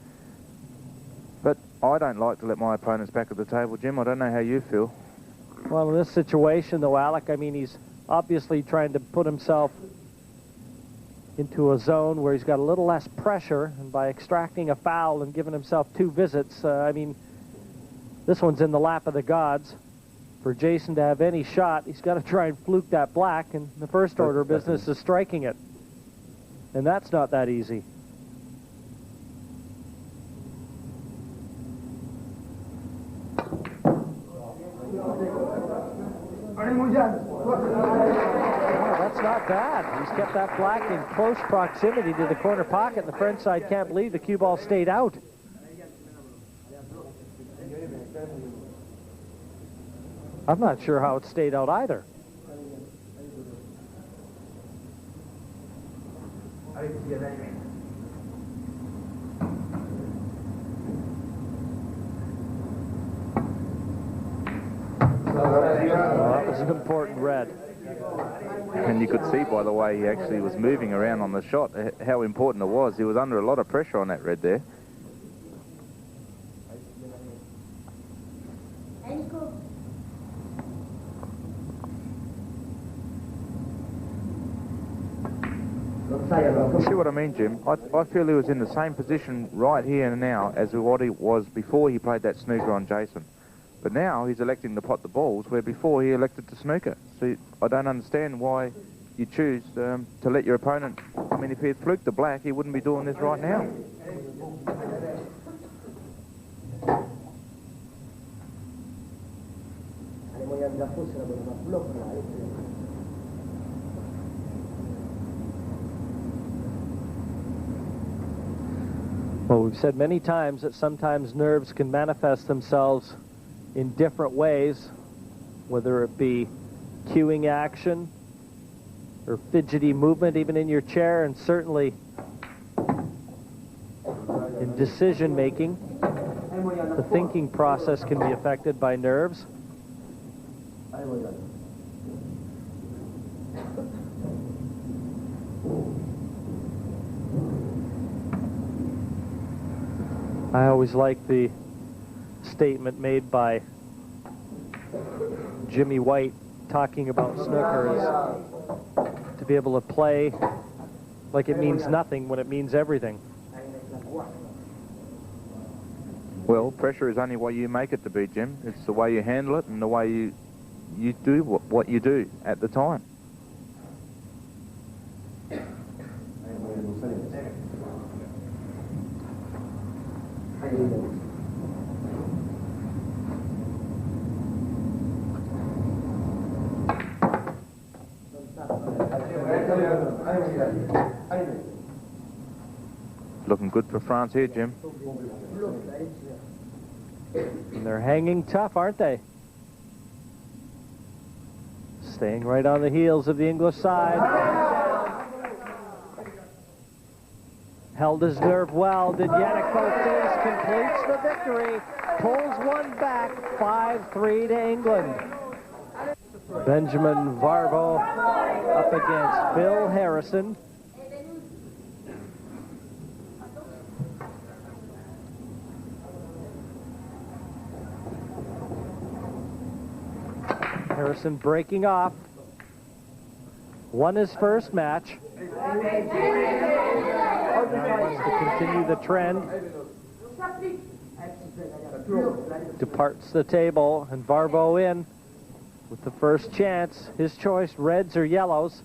But I don't like to let my opponents back at the table, Jim. I don't know how you feel. Well, in this situation, though, Alec, I mean, he's obviously trying to put himself into a zone where he's got a little less pressure, and by extracting a foul and giving himself 2 visits, I mean, this one's in the lap of the gods. For Jason to have any shot, he's got to try and fluke that black, and the first order of business is striking it. And that's not that easy. Oh, that's not bad. He's kept that black in close proximity to the corner pocket, and the French side can't believe the cue ball stayed out. I'm not sure how it stayed out either. Well, that was an important red. And you could see by the way he actually was moving around on the shot how important it was. He was under a lot of pressure on that red there. See what I mean, Jim? I feel he was in the same position right here and now as what he was before he played that snooker on Jason. But now he's electing to pot the balls, where before he elected to snooker. So I don't understand why you choose to let your opponent... I mean, if he had fluked the black, he wouldn't be doing this right now. Well, we've said many times that sometimes nerves can manifest themselves in different ways, whether it be cueing action or fidgety movement even in your chair, and certainly in decision making. The thinking process can be affected by nerves. I always like the statement made by Jimmy White talking about snooker is to be able to play like it means nothing when it means everything. Well, pressure is only what you make it to be, Jim. It's the way you handle it and the way you do what you do at the time. Looking good for France here, Jim. And they're hanging tough, aren't they? Staying right on the heels of the English side. Held his nerve well. Did Yannick Botez completes the victory. Pulls one back, 5-3 to England. Benjamin Varbo up against Phil Harrison. Harrison breaking off. Won his first match. Now wants to continue the trend. Departs the table, and Varbo in with the first chance. His choice, reds or yellows.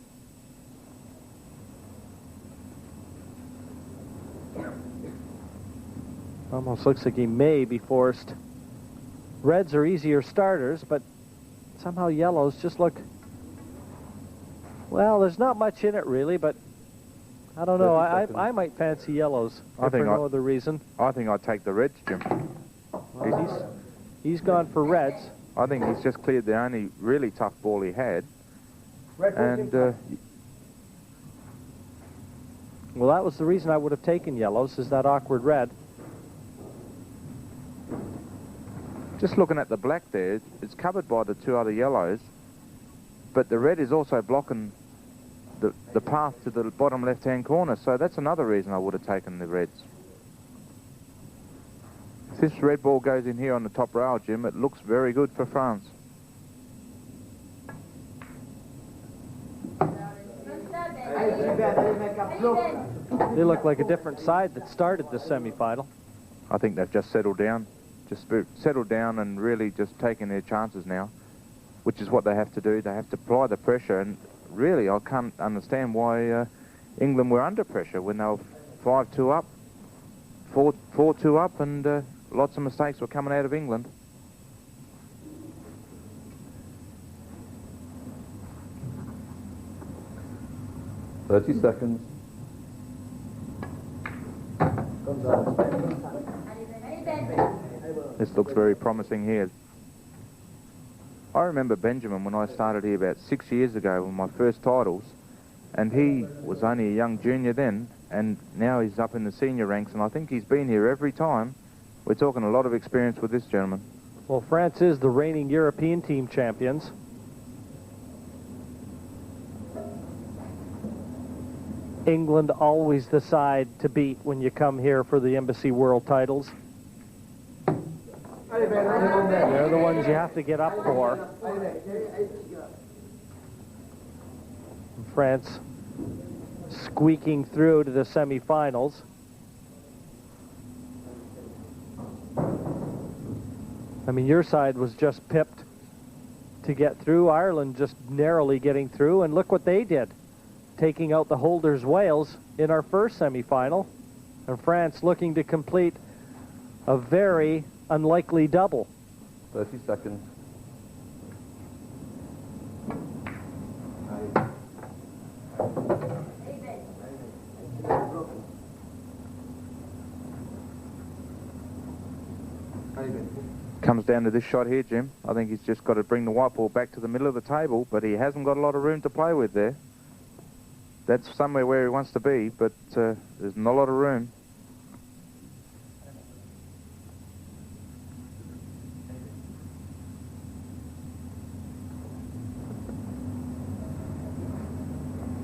Almost looks like he may be forced. Reds are easier starters, but somehow yellows just look... Well, there's not much in it really, but I don't know. I might fancy yellows for no other reason. I think I'd take the reds, Jim. Well, he's gone for reds. I think he's just cleared the only really tough ball he had. And well, that was the reason I would have taken yellows, is that awkward red. Just looking at the black there, it's covered by the two other yellows, but the red is also blocking the path to the bottom left-hand corner, so that's another reason I would have taken the reds. If this red ball goes in here on the top rail, Jim, it looks very good for France. They look like a different side that started the semi-final. I think they've just settled down. Just settled down and really just taking their chances now, which is what they have to do. They have to apply the pressure, and really I can't understand why England were under pressure when they were 5-2 up, 4-2 up, and lots of mistakes were coming out of England. "30 seconds." This looks very promising here. I remember Benjamin when I started here about 6 years ago with my first titles, and he was only a young junior then, and now he's up in the senior ranks, and I think he's been here every time. We're talking a lot of experience with this gentleman. Well, France is the reigning European team champions. England always the side to beat when you come here for the Embassy World titles. They're the ones you have to get up for. France squeaking through to the semi-finals. I mean, your side was just pipped to get through. Ireland just narrowly getting through, and look what they did, taking out the holders Wales in our first semi-final, and France looking to complete a very unlikely double. 30 seconds. Comes down to this shot here, Jim. I think he's just got to bring the white ball back to the middle of the table, but he hasn't got a lot of room to play with there. That's somewhere where he wants to be, but there's not a lot of room.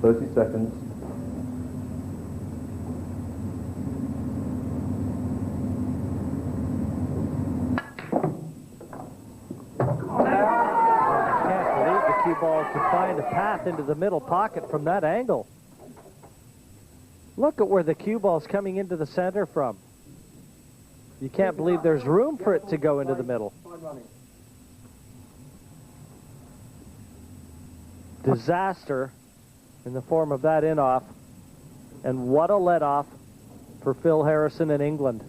"30 seconds." Ball to find a path into the middle pocket from that angle. Look at where the cue ball's coming into the center from. You can't believe there's room for it to go into the middle. Disaster in the form of that in-off, and what a let-off for Phil Harrison in England.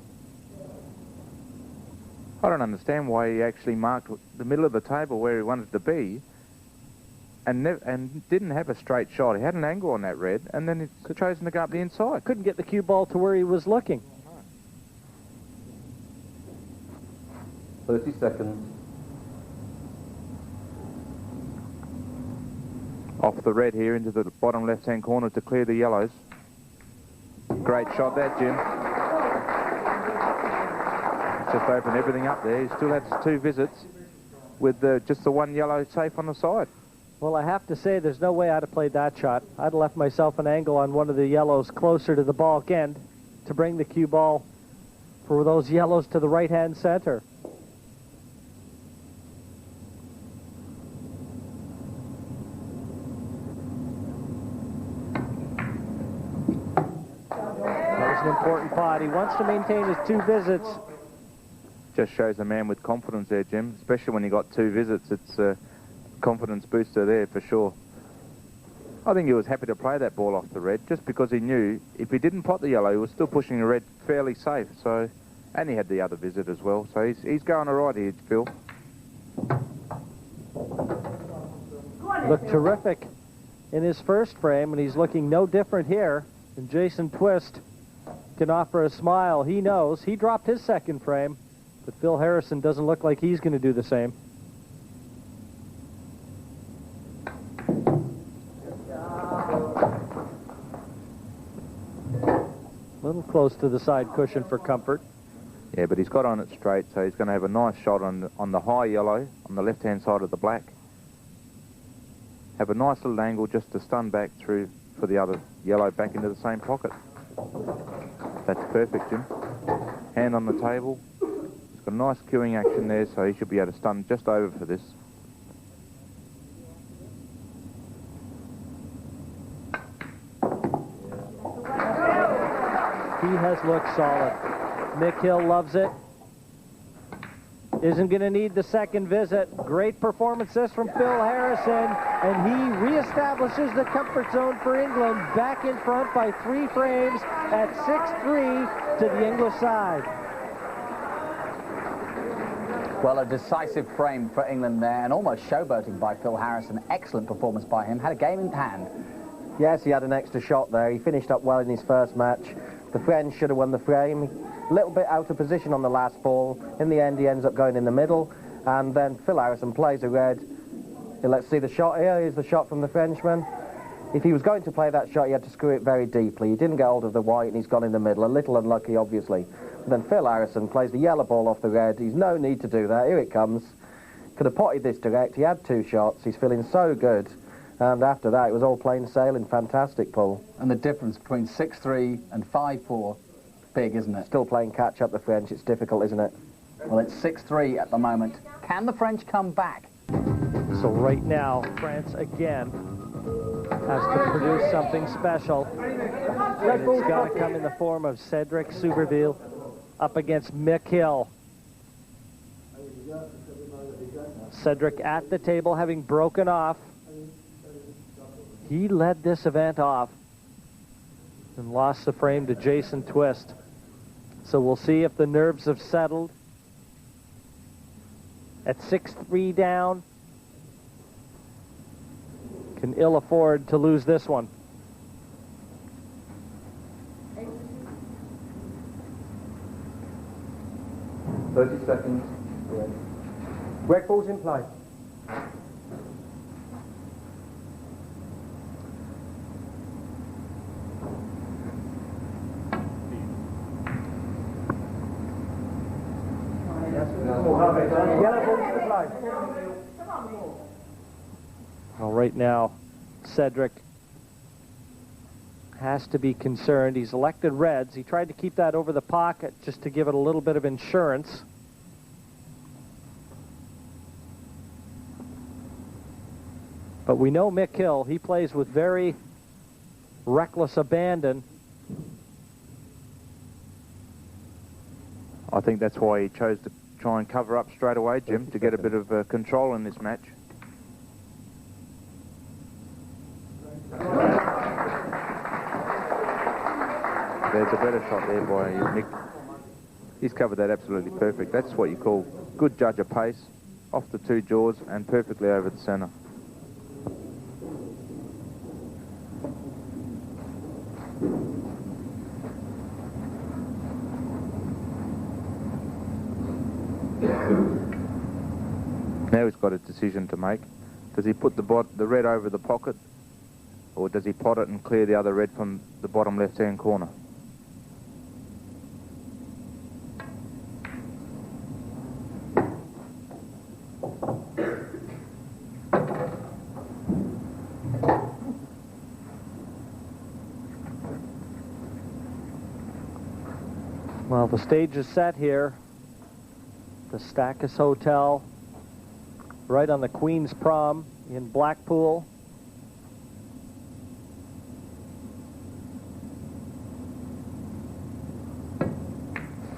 I don't understand why he actually marked the middle of the table where he wanted to be. and didn't have a straight shot. He had an angle on that red, and then he's chosen to go up the inside. Couldn't get the cue ball to where he was looking. 30 seconds. Off the red here into the bottom left-hand corner to clear the yellows. Great shot that, Jim. Just opened everything up there. He still had 2 visits with just the 1 yellow safe on the side. Well, I have to say there's no way I'd have played that shot. I'd have left myself an angle on one of the yellows closer to the balk end to bring the cue ball for those yellows to the right-hand center. That was an important pot. He wants to maintain his 2 visits. Just shows a man with confidence there, Jim, especially when you got 2 visits. It's a confidence booster there for sure. I think he was happy to play that ball off the red just because he knew if he didn't pot the yellow, he was still pushing the red fairly safe. So, and he had the other visit as well. So he's going all right here, Phil. Looked terrific in his first frame, and he's looking no different here. And Jason Twist can offer a smile. He knows. He dropped his second frame, but Phil Harrison doesn't look like he's going to do the same. A little close to the side cushion for comfort. Yeah, but he's got on it straight, so he's going to have a nice shot on the high yellow on the left-hand side of the black. Have a nice little angle just to stun back through for the other yellow back into the same pocket. That's perfect, Jim. Hand on the table. He's got a nice cueing action there, so he should be able to stun just over for this. He has looked solid. Mick Hill loves it. Isn't going to need the second visit. Great performances from Phil Harrison, and he reestablishes the comfort zone for England, back in front by 3 frames at 6-3 to the English side. Well, a decisive frame for England there, and almost showboating by Phil Harrison. Excellent performance by him. Had a game in hand. Yes, he had an extra shot there. He finished up well in his first match. The French should have won the frame. A little bit out of position on the last ball. In the end, he ends up going in the middle. And then Phil Harrison plays a red. Let's see the shot here. Here's the shot from the Frenchman. If he was going to play that shot, he had to screw it very deeply. He didn't get hold of the white, and he's gone in the middle. A little unlucky, obviously. But then Phil Harrison plays the yellow ball off the red. He's no need to do that. Here it comes. Could have potted this direct. He had 2 shots. He's feeling so good. And after that, it was all plain sailing. Fantastic pull. And the difference between 6-3 and 5-4, big, isn't it? Still playing catch-up, the French. It's difficult, isn't it? Well, it's 6-3 at the moment. Can the French come back? So right now, France again has to produce something special. And it's got to come in the form of Cedric Soberville up against Mick Hill. Cedric at the table, having broken off. He led this event off and lost the frame to Jason Twist. So we'll see if the nerves have settled. At 6-3 down, can ill afford to lose this one. $30 seconds. Red ball's in play. Well, right now, Cedric has to be concerned. He's elected reds. He tried to keep that over the pocket just to give it a little bit of insurance. But we know Mick Hill, he plays with very reckless abandon. I think that's why he chose to try and cover up straight away, Jim, to get a bit of control in this match. There's a better shot there by Mick. He's covered that absolutely perfect. That's what you call good judge of pace, off the 2 jaws and perfectly over the centre. Now he's got a decision to make. Does he put the red over the pocket, or does he pot it and clear the other red from the bottom left-hand corner? Well, the stage is set here. The Stackus Hotel, right on the Queen's Prom in Blackpool.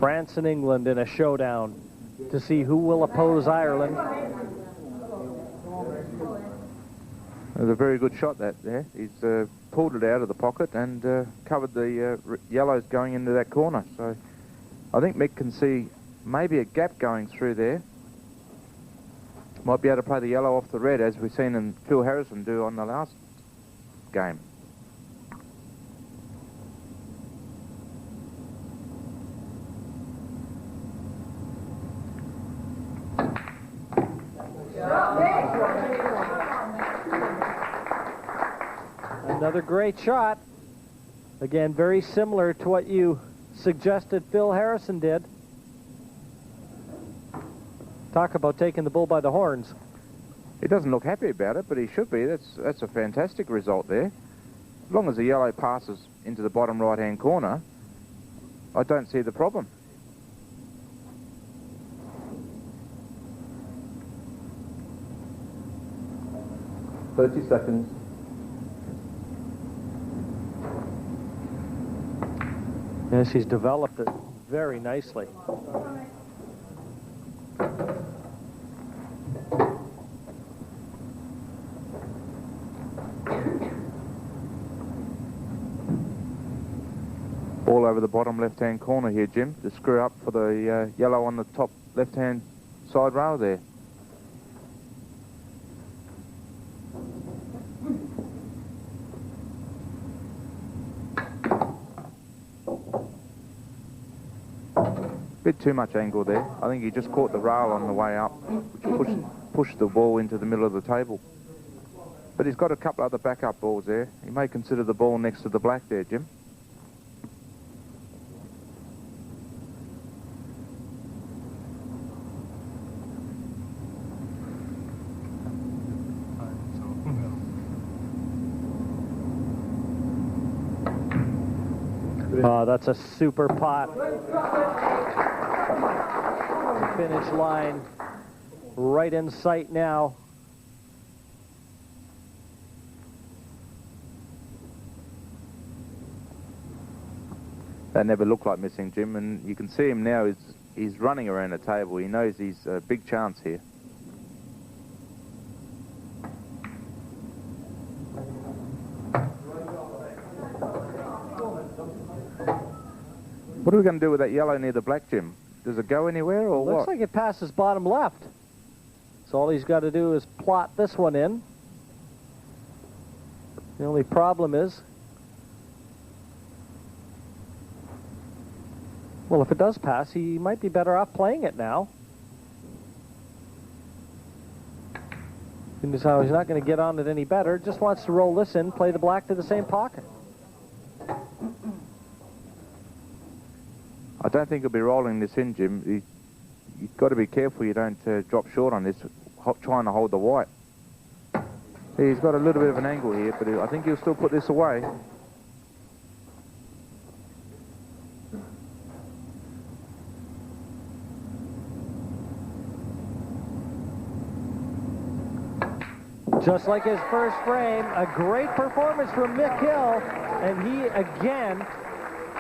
France and England in a showdown to see who will oppose Ireland. It was a very good shot there. He's pulled it out of the pocket and covered the yellows going into that corner. So I think Mick can see maybe a gap going through there. Might be able to play the yellow off the red, as we've seen in Phil Harrison do on the last game. Another great shot. Again, very similar to what you suggested Phil Harrison did. Talk about taking the bull by the horns. He doesn't look happy about it, but he should be. That's a fantastic result there. As long as the yellow passes into the bottom right-hand corner, I don't see the problem. seconds. Yes, he's developed it very nicely. Ball over the bottom left-hand corner here, Jim, to screw up for the yellow on the top left-hand side row there. Bit too much angle there. I think he just caught the rail on the way up, which pushed the ball into the middle of the table. But he's got a couple other backup balls there. He may consider the ball next to the black there, Jim. Oh, that's a super pot. Finish line right in sight now. That never looked like missing, Jim, and you can see him now. He's running around the table. He knows he's a big chance here. What are we going to do with that yellow near the black, Jim? Does it go anywhere or what? Looks like it passes bottom left. So all he's got to do is plot this one in. The only problem is, well, if it does pass, he might be better off playing it now. He's not going to get on it any better. Just wants to roll this in, play the black to the same pocket. I don't think he'll be rolling this in, Jim. You've got to be careful you don't drop short on this, trying to hold the white. See, he's got a little bit of an angle here, but I think he'll still put this away. Just like his first frame, a great performance from Mick Hill, and he again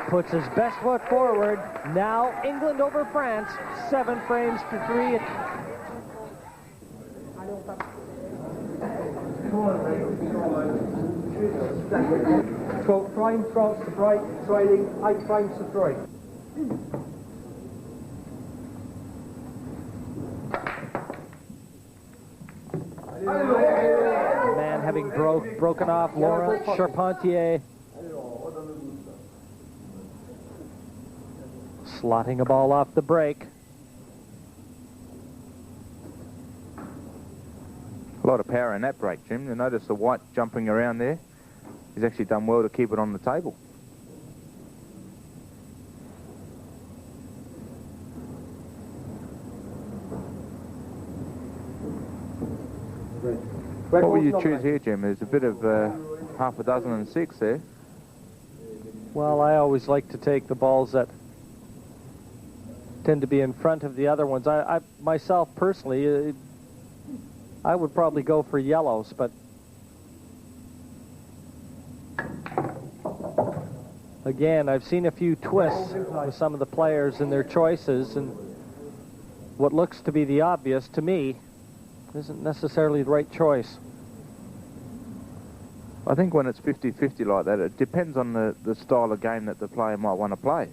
puts his best foot forward. Now England over France, 7 frames to 3. So frame France to break, trailing 8 frames to 3. The man having broken off, Laurent Charpentier. Slotting a ball off the break. lot of power in that break, Jim. You notice the white jumping around there. He's actually done well to keep it on the table. What will you choose here, Jim? There's a bit of half a dozen and 6 there. Well, I always like to take the balls that tend to be in front of the other ones. I myself, personally, I would probably go for yellows, but again, I've seen a few twists with some of the players in their choices, and what looks to be the obvious, to me, isn't necessarily the right choice. I think when it's 50-50 like that, it depends on the style of game that the player might want to play.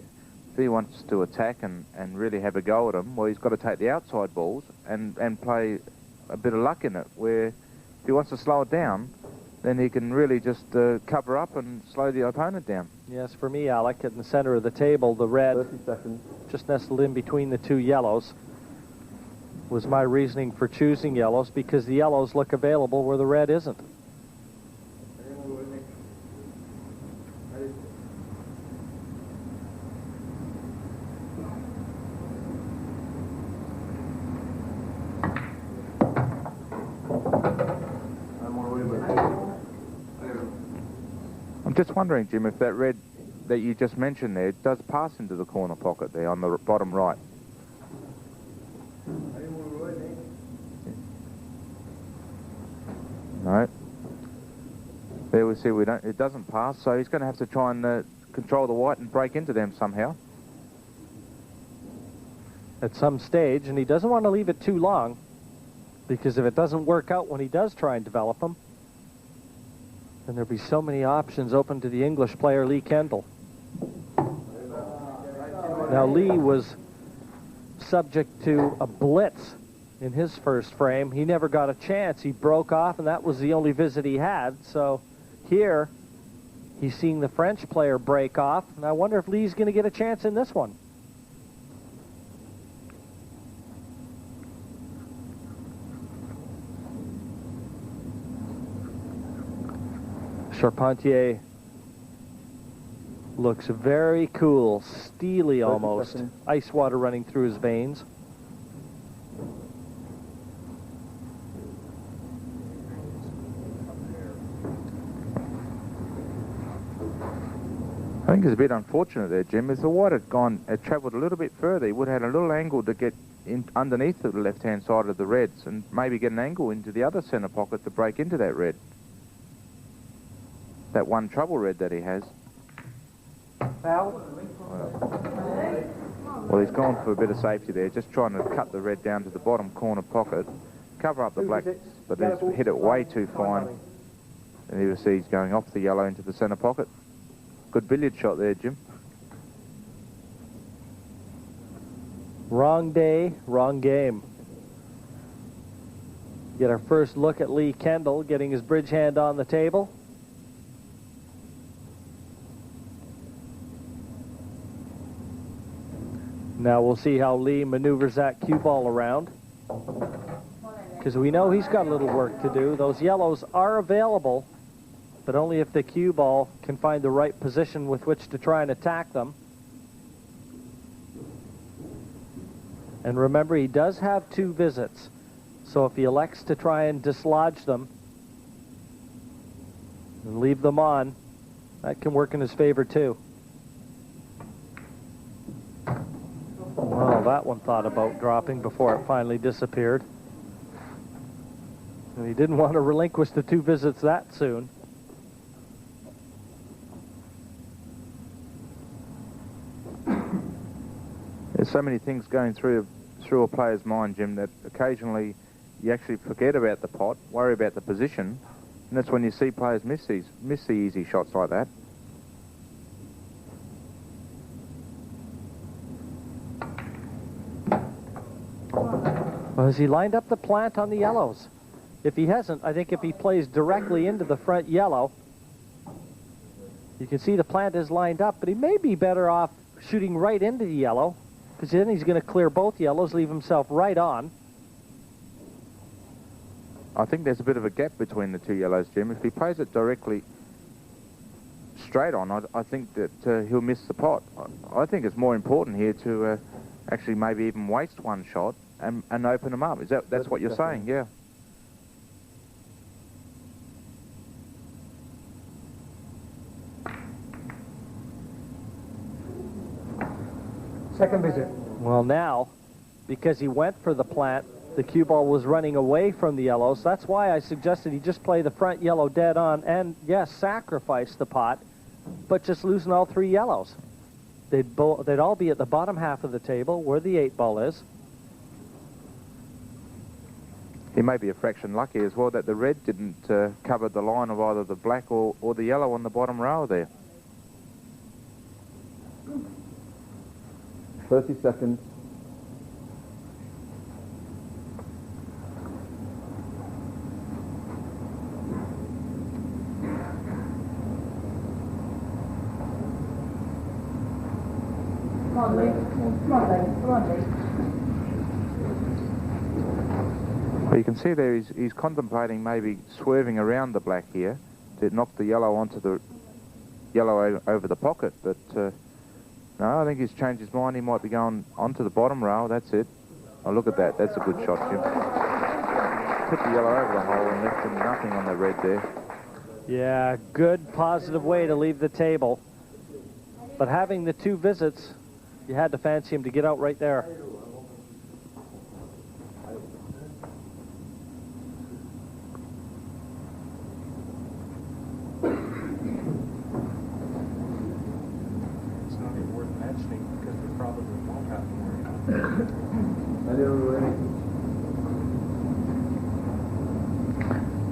If he wants to attack and really have a go at them, well, he's got to take the outside balls and play a bit of luck in it, where if he wants to slow it down, then he can really just cover up and slow the opponent down. Yes, for me, Alec, in the center of the table, the red, 30 seconds. just nestled in between the two yellows, was my reasoning for choosing yellows, because the yellows look available where the red isn't. I'm just wondering, Jim, if that red that you just mentioned there does pass into the corner pocket there on the bottom right. No. There we see it doesn't pass, so he's going to have to try and control the white and break into them somehow. At some stage, and he doesn't want to leave it too long, because if it doesn't work out when he does try and develop them, then there'll be so many options open to the English player, Lee Kendall. Now, Lee was subject to a blitz in his first frame. He never got a chance. He broke off, and that was the only visit he had. So here, he's seeing the French player break off, and I wonder if Lee's going to get a chance in this one. Charpentier looks very cool, steely almost. Ice water running through his veins. I think it's a bit unfortunate there, Jim. If the white had travelled a little bit further, he would have had a little angle to get in underneath the left-hand side of the reds and maybe get an angle into the other centre pocket to break into that red. That one trouble red that he has. Foul. Well, he's gone for a bit of safety there, just trying to cut the red down to the bottom corner pocket, cover up the black, but he's hit it way too fine. And you see he's going off the yellow into the centre pocket. Good billiard shot there, Jim. Wrong day, wrong game. Get our first look at Lee Kendall getting his bridge hand on the table. Now we'll see how Lee maneuvers that cue ball around, because we know he's got a little work to do. Those yellows are available, but only if the cue ball can find the right position with which to try and attack them. And remember, he does have 2 visits, so if he elects to try and dislodge them and leave them on, that can work in his favor too. Well, that one thought about dropping before it finally disappeared. And he didn't want to relinquish the 2 visits that soon. There's so many things going through a player's mind, Jim, that occasionally you actually forget about the pot, worry about the position, and that's when you see players miss the easy shots like that. Well, has he lined up the plant on the yellows? If he hasn't, I think if he plays directly into the front yellow, you can see the plant is lined up, but he may be better off shooting right into the yellow, because then he's going to clear both yellows, leave himself right on. I think there's a bit of a gap between the two yellows, Jim. If he plays it directly straight on, I think that he'll miss the pot. I think it's more important here to actually maybe even waste one shot and open them up. That's what you're saying? Yeah. Second visit. Well, now, because he went for the plant, the cue ball was running away from the yellows. That's why I suggested he just play the front yellow dead on and, yes, sacrifice the pot, but just losing all three yellows. They'd all be at the bottom half of the table where the 8-ball is. He may be a fraction lucky as well that the red didn't cover the line of either the black or the yellow on the bottom row there. 30 seconds. Come on, Lee. Come on, Lee. Come on, Lee. Well, you can see there he's contemplating maybe swerving around the black here to knock the yellow onto the yellow over the pocket, but no, I think he's changed his mind. He might be going onto the bottom row. That's it. Oh, look at that. That's a good shot, Jim. Took the yellow over the hole and left him nothing on the red there. Yeah, good, positive way to leave the table. But having the two visits, you had to fancy him to get out right there.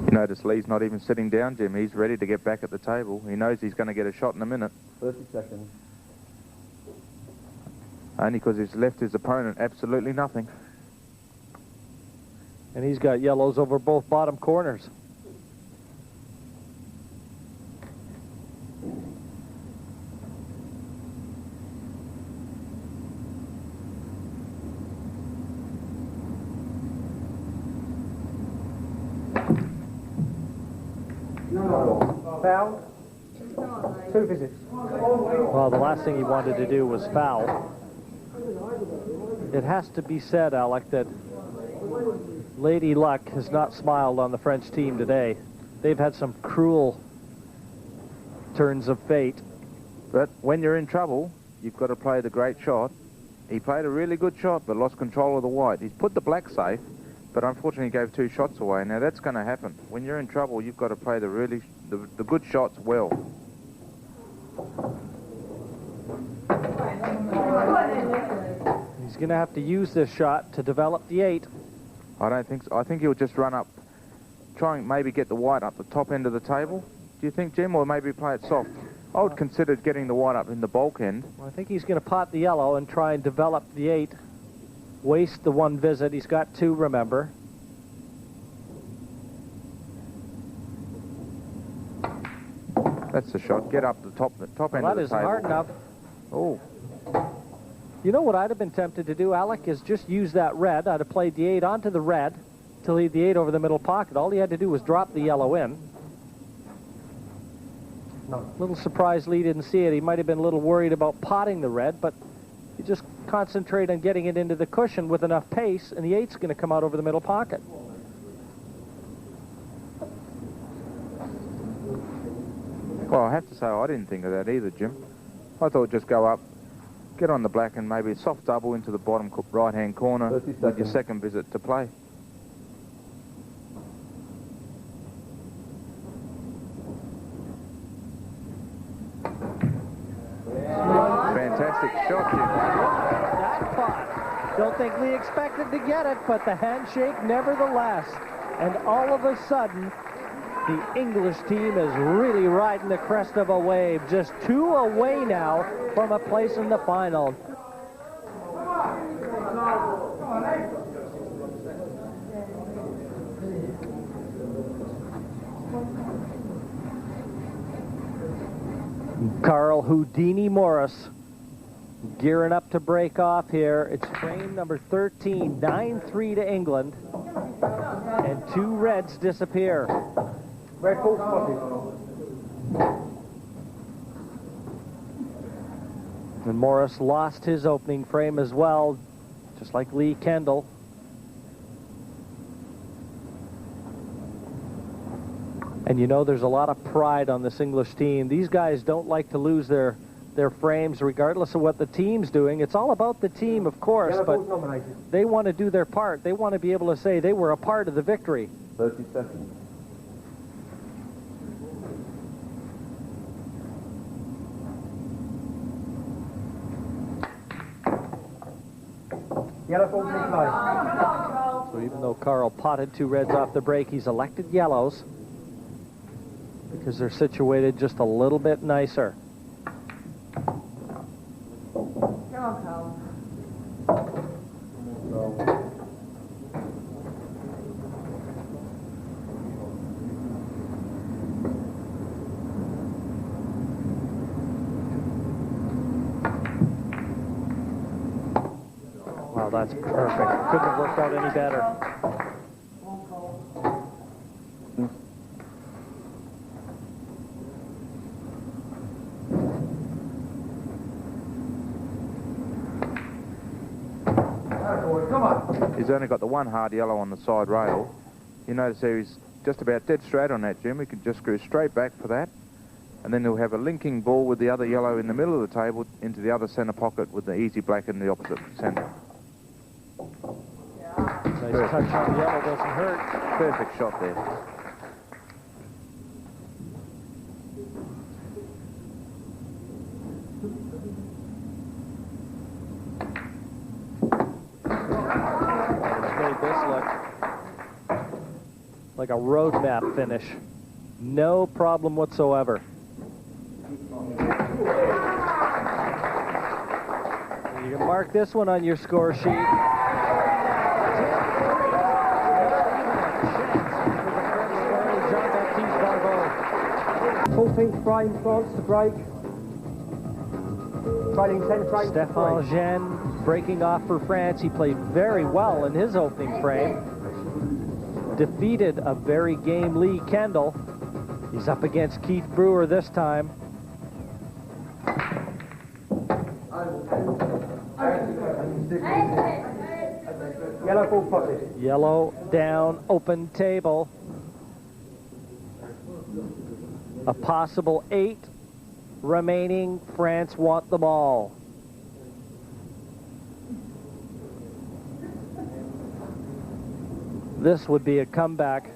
You notice Lee's not even sitting down, Jim. He's ready to get back at the table. He knows he's going to get a shot in a minute. 30 seconds. Only because he's left his opponent absolutely nothing. And he's got yellows over both bottom corners. Foul. 2 visits. Well, the last thing he wanted to do was foul. It has to be said, Alec, that Lady Luck has not smiled on the French team today. They've had some cruel turns of fate. But when you're in trouble, you've got to play the great shot. He played a really good shot, but lost control of the white. He's put the black safe, but unfortunately gave 2 shots away. Now that's going to happen. When you're in trouble, you've got to play the good shots well. He's going to have to use this shot to develop the 8. I don't think so. I think he'll just run up, try and maybe get the white up the top end of the table. Do you think, Jim, or maybe play it soft? I would consider getting the white up in the bulk end. Well, I think he's going to pot the yellow and try and develop the 8. Waste the 1 visit. He's got 2, remember. That's the shot. Get up the top end of the table. That isn't hard enough. Oh. You know what I'd have been tempted to do, Alec, is just use that red. I'd have played the 8 onto the red to leave the 8 over the middle pocket. All he had to do was drop the yellow in. Little surprised Lee didn't see it. He might have been a little worried about potting the red, but you just concentrate on getting it into the cushion with enough pace, and the 8's going to come out over the middle pocket. Well, I have to say I didn't think of that either, Jim. I thought just go up, get on the black, and maybe a soft double into the bottom right-hand corner with your second visit to play. Fantastic shot, Jim. Jackpot. Don't think Lee expected to get it, but the handshake nevertheless. And all of a sudden, the English team is really riding the crest of a wave. Just 2 away now from a place in the final. Carl Houdini Morris gearing up to break off here. It's frame number 13, 9-3 to England. And 2 reds disappear. Red ball spotted. And Morris lost his opening frame as well, just like Lee Kendall. And you know, there's a lot of pride on this English team. These guys don't like to lose their frames regardless of what the team's doing. It's all about the team, of course, but they want to do their part. They want to be able to say they were a part of the victory. 30 seconds. Yellow ball's in play. So even though Carl potted 2 reds off the break, he's elected yellows because they're situated just a little bit nicer. Come on, Carl. Wow, that's perfect. Couldn't have worked out any better. He's only got the 1 hard yellow on the side rail. You notice there he's just about dead straight on that, Jim. We can just screw straight back for that. And then he'll have a linking ball with the other yellow in the middle of the table into the other centre pocket with the easy black in the opposite centre. Nice touch on the yellow, doesn't hurt. Perfect shot there. Made this look like a roadmap finish. No problem whatsoever. You can mark this one on your score sheet. Jean-Baptiste 14th frame, France to break. Trailing 10 frames. Stéphane Jean breaking off for France. He played very well in his opening frame. Defeated a very game Lee Kendall. He's up against Keith Brewer this time. Yellow ball potted. Yellow down, open table. A possible 8 remaining. France want them all. This would be a comeback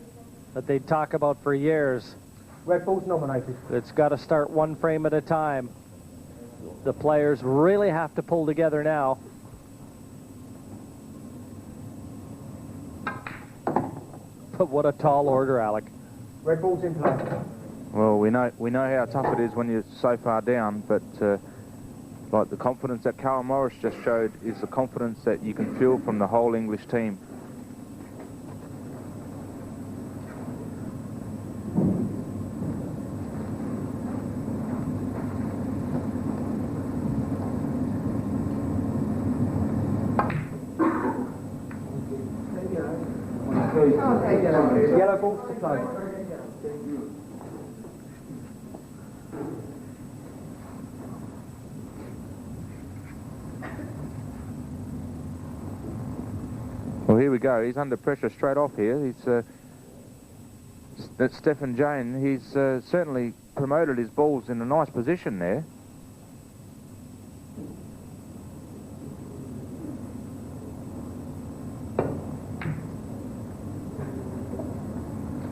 that they'd talk about for years. Red ball's nominated. It's got to start 1 frame at a time. The players really have to pull together now. But what a tall order, Alec. Red ball's in play. Well, we know how tough it is when you're so far down, but like the confidence that Carl Morris just showed is the confidence that you can feel from the whole English team. Yellow balls to play. Well, here we go. He's under pressure straight off here. That's Stéphane Jean. He's certainly promoted his balls in a nice position there.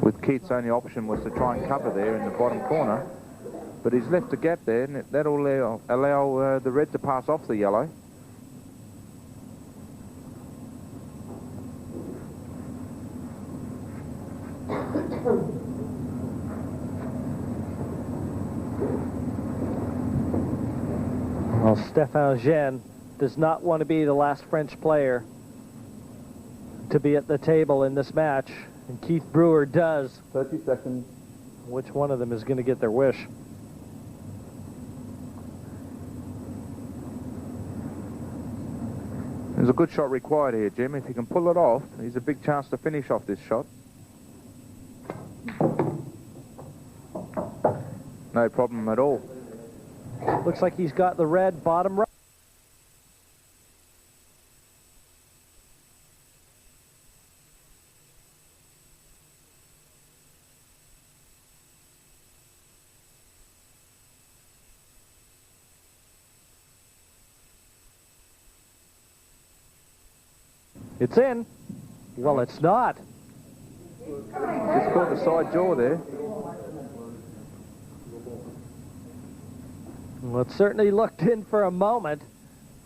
With Keith's only option was to try and cover there in the bottom corner. But he's left a gap there, and that'll allow the red to pass off the yellow. Well, Stéphane Jean does not want to be the last French player to be at the table in this match, and Keith Brewer does. 30 seconds. Which one of them is going to get their wish? There's a good shot required here, Jim. If he can pull it off, he's a big chance to finish off this shot. No problem at all. Looks like he's got the red bottom right. It's in. Well, it's not. Just caught the side jaw there. Well, it certainly looked in for a moment,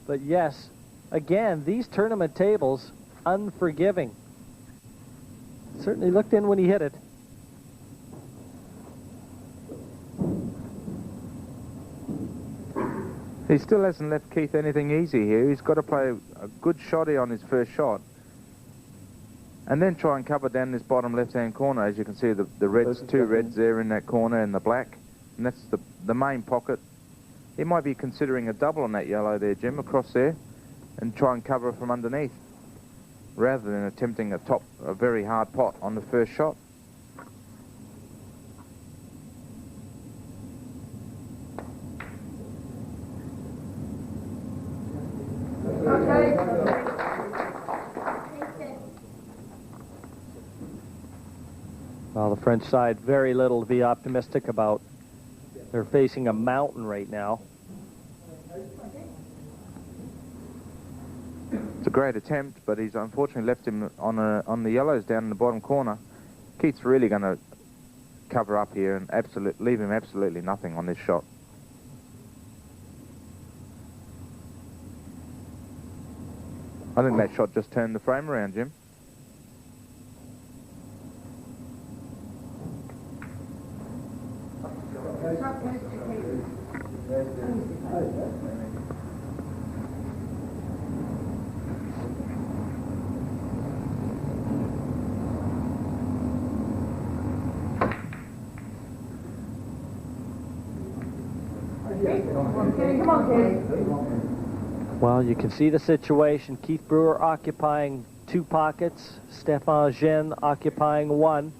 but yes, again, these tournament tables, unforgiving. Certainly looked in when he hit it. He still hasn't left Keith anything easy here. He's got to play a good shotty on his first shot. And then try and cover down this bottom left-hand corner. As you can see, the reds, two reds there in that corner and the black. And that's the main pocket. He might be considering a double on that yellow there, Jim, across there. And try and cover from underneath. Rather than attempting a very hard pot on the first shot. Well, the French side, very little to be optimistic about. They're facing a mountain right now. It's a great attempt, but he's unfortunately left him on the yellows down in the bottom corner. Keith's really going to cover up here and leave him absolutely nothing on this shot. I think that shot just turned the frame around, Jim. Well, you can see the situation. Keith Brewer occupying two pockets. Stefan Gen occupying one.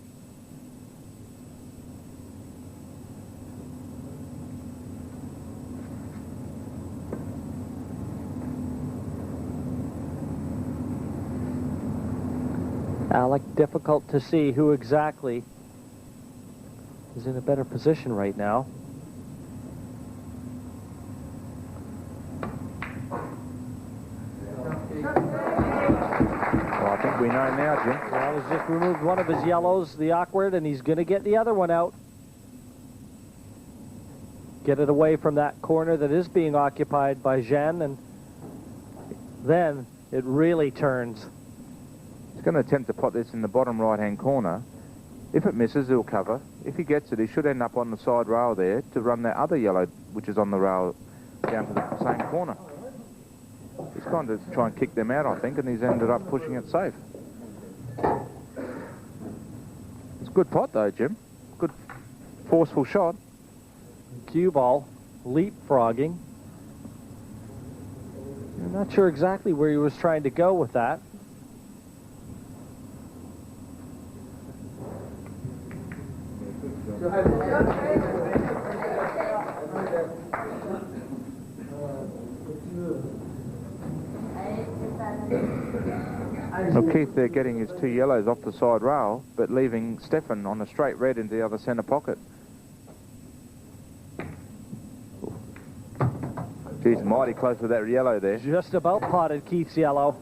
Alec, difficult to see who exactly is in a better position right now. Well, I think we know now, Jim. Well, he's just removed one of his yellows, the awkward, and he's going to get the other one out. Get it away from that corner that is being occupied by Jean, and then it really turns. He's going to attempt to pot this in the bottom right-hand corner. If it misses, he'll cover. If he gets it, he should end up on the side rail there to run that other yellow, which is on the rail, down to the same corner. He's going to try and kick them out, I think, and he's ended up pushing it safe. It's a good pot, though, Jim. Good, forceful shot. Cue ball, leapfrogging. I'm not sure exactly where he was trying to go with that. Well, Keith there getting his two yellows off the side rail, but leaving Stefan on a straight red into the other centre pocket. Geez, mighty close with that yellow there. Just about potted Keith's yellow.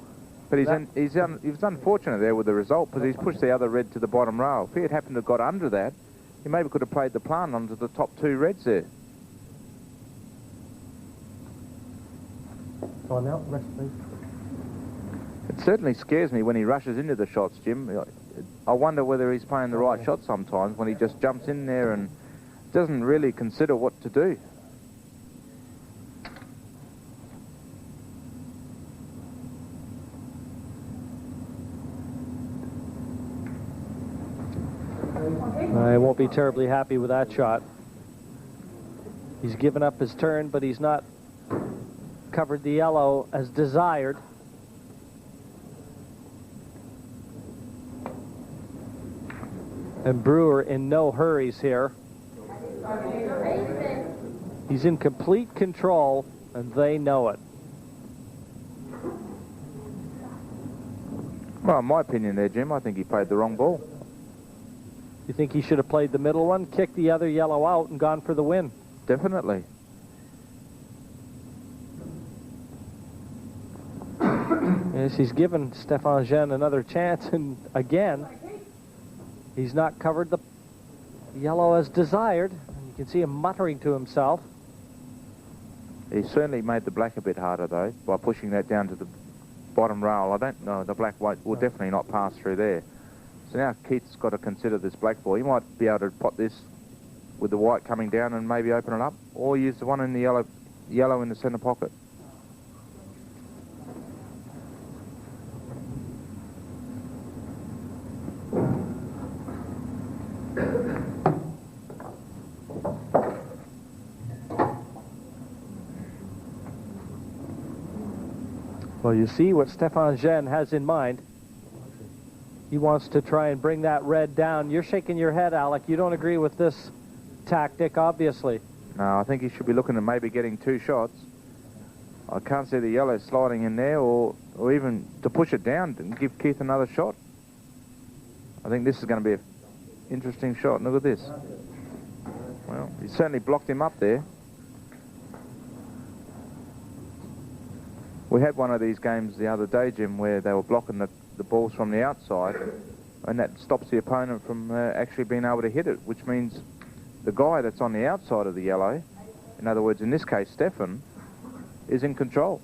But he was unfortunate there with the result, because he's pushed the other red to the bottom rail. If he had happened to have got under that, he maybe could have played the plant onto the top two reds there. Go on now, rest please. It certainly scares me when he rushes into the shots, Jim. I wonder whether he's playing the right shot sometimes when he just jumps in there and doesn't really consider what to do. I won't be terribly happy with that shot. He's given up his turn, but he's not covered the yellow as desired. And Brewer in no hurries here. He's in complete control, and they know it. Well, in my opinion there, Jim, I think he played the wrong ball. You think he should have played the middle one, kicked the other yellow out, and gone for the win? Definitely. Yes, he's given Stefan Jean another chance, and again, he's not covered the yellow as desired. You can see him muttering to himself. He certainly made the black a bit harder, though, by pushing that down to the bottom rail. I don't know, the black will definitely not pass through there. So now Keith's got to consider this black ball. He might be able to pot this with the white coming down and maybe open it up, or use the one in the yellow in the centre pocket. Well, you see what Stefan Jean has in mind. He wants to try and bring that red down. You're shaking your head, Alec. You don't agree with this tactic, obviously. No, I think he should be looking at maybe getting 2 shots. I can't see the yellow sliding in there, or even to push it down and give Keith another shot. I think this is going to be an interesting shot. Look at this. Well, he certainly blocked him up there. We had one of these games the other day, Jim, where they were blocking the balls from the outside, and that stops the opponent from actually being able to hit it, which means the guy that's on the outside of the yellow, in other words, in this case, Stefan, is in control.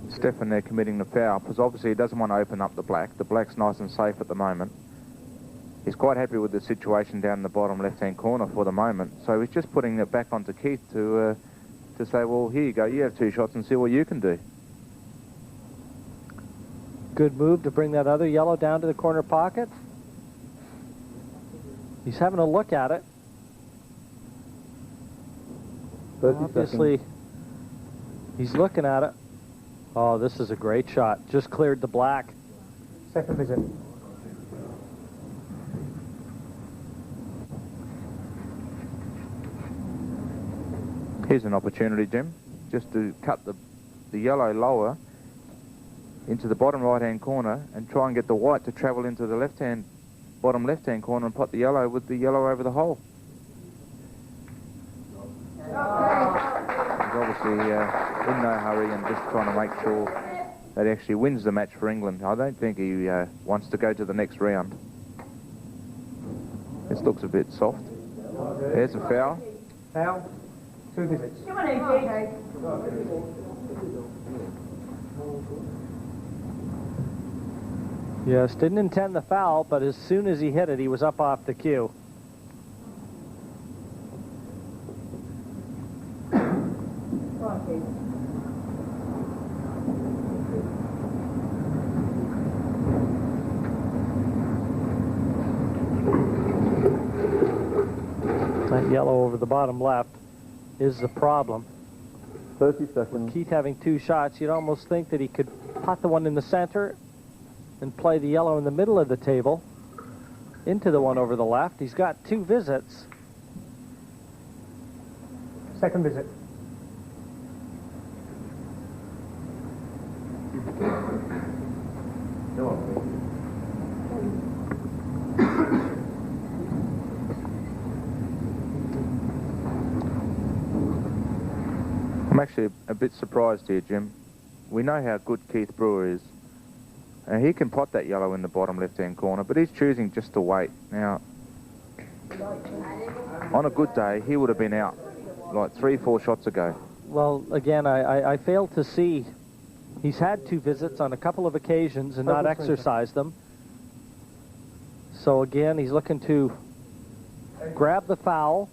Stefan there committing the foul, because obviously he doesn't want to open up the black. The black's nice and safe at the moment. He's quite happy with the situation down in the bottom left-hand corner for the moment. So he's just putting it back onto Keith to say, well, here you go, you have 2 shots and see what you can do. Good move to bring that other yellow down to the corner pocket. He's having a look at it. 30 Obviously, seconds. he's looking at it. Oh, this is a great shot. Just cleared the black. Second visit. Here's an opportunity, Jim, just to cut the yellow lower into the bottom right-hand corner and try and get the white to travel into the bottom left-hand corner and pot the yellow with the yellow over the hole. He's obviously in no hurry and just trying to make sure that he actually wins the match for England. I don't think he wants to go to the next round. This looks a bit soft. There's a foul. Foul. 2 visits. Come on, AJ. Yes, didn't intend the foul, but as soon as he hit it, he was up off the cue. That yellow over the bottom left is the problem. 30 seconds. Keith having 2 shots, you'd almost think that he could pot the one in the center and play the yellow in the middle of the table into the one over the left. He's got 2 visits. Second visit. I'm actually a bit surprised here, Jim. We know how good Keith Brewer is. And he can pot that yellow in the bottom left-hand corner, but he's choosing just to wait. Now, on a good day, he would have been out like 3-4 shots ago. Well, again, I failed to see. He's had 2 visits on a couple of occasions and not exercised them. So again, he's looking to grab the foul.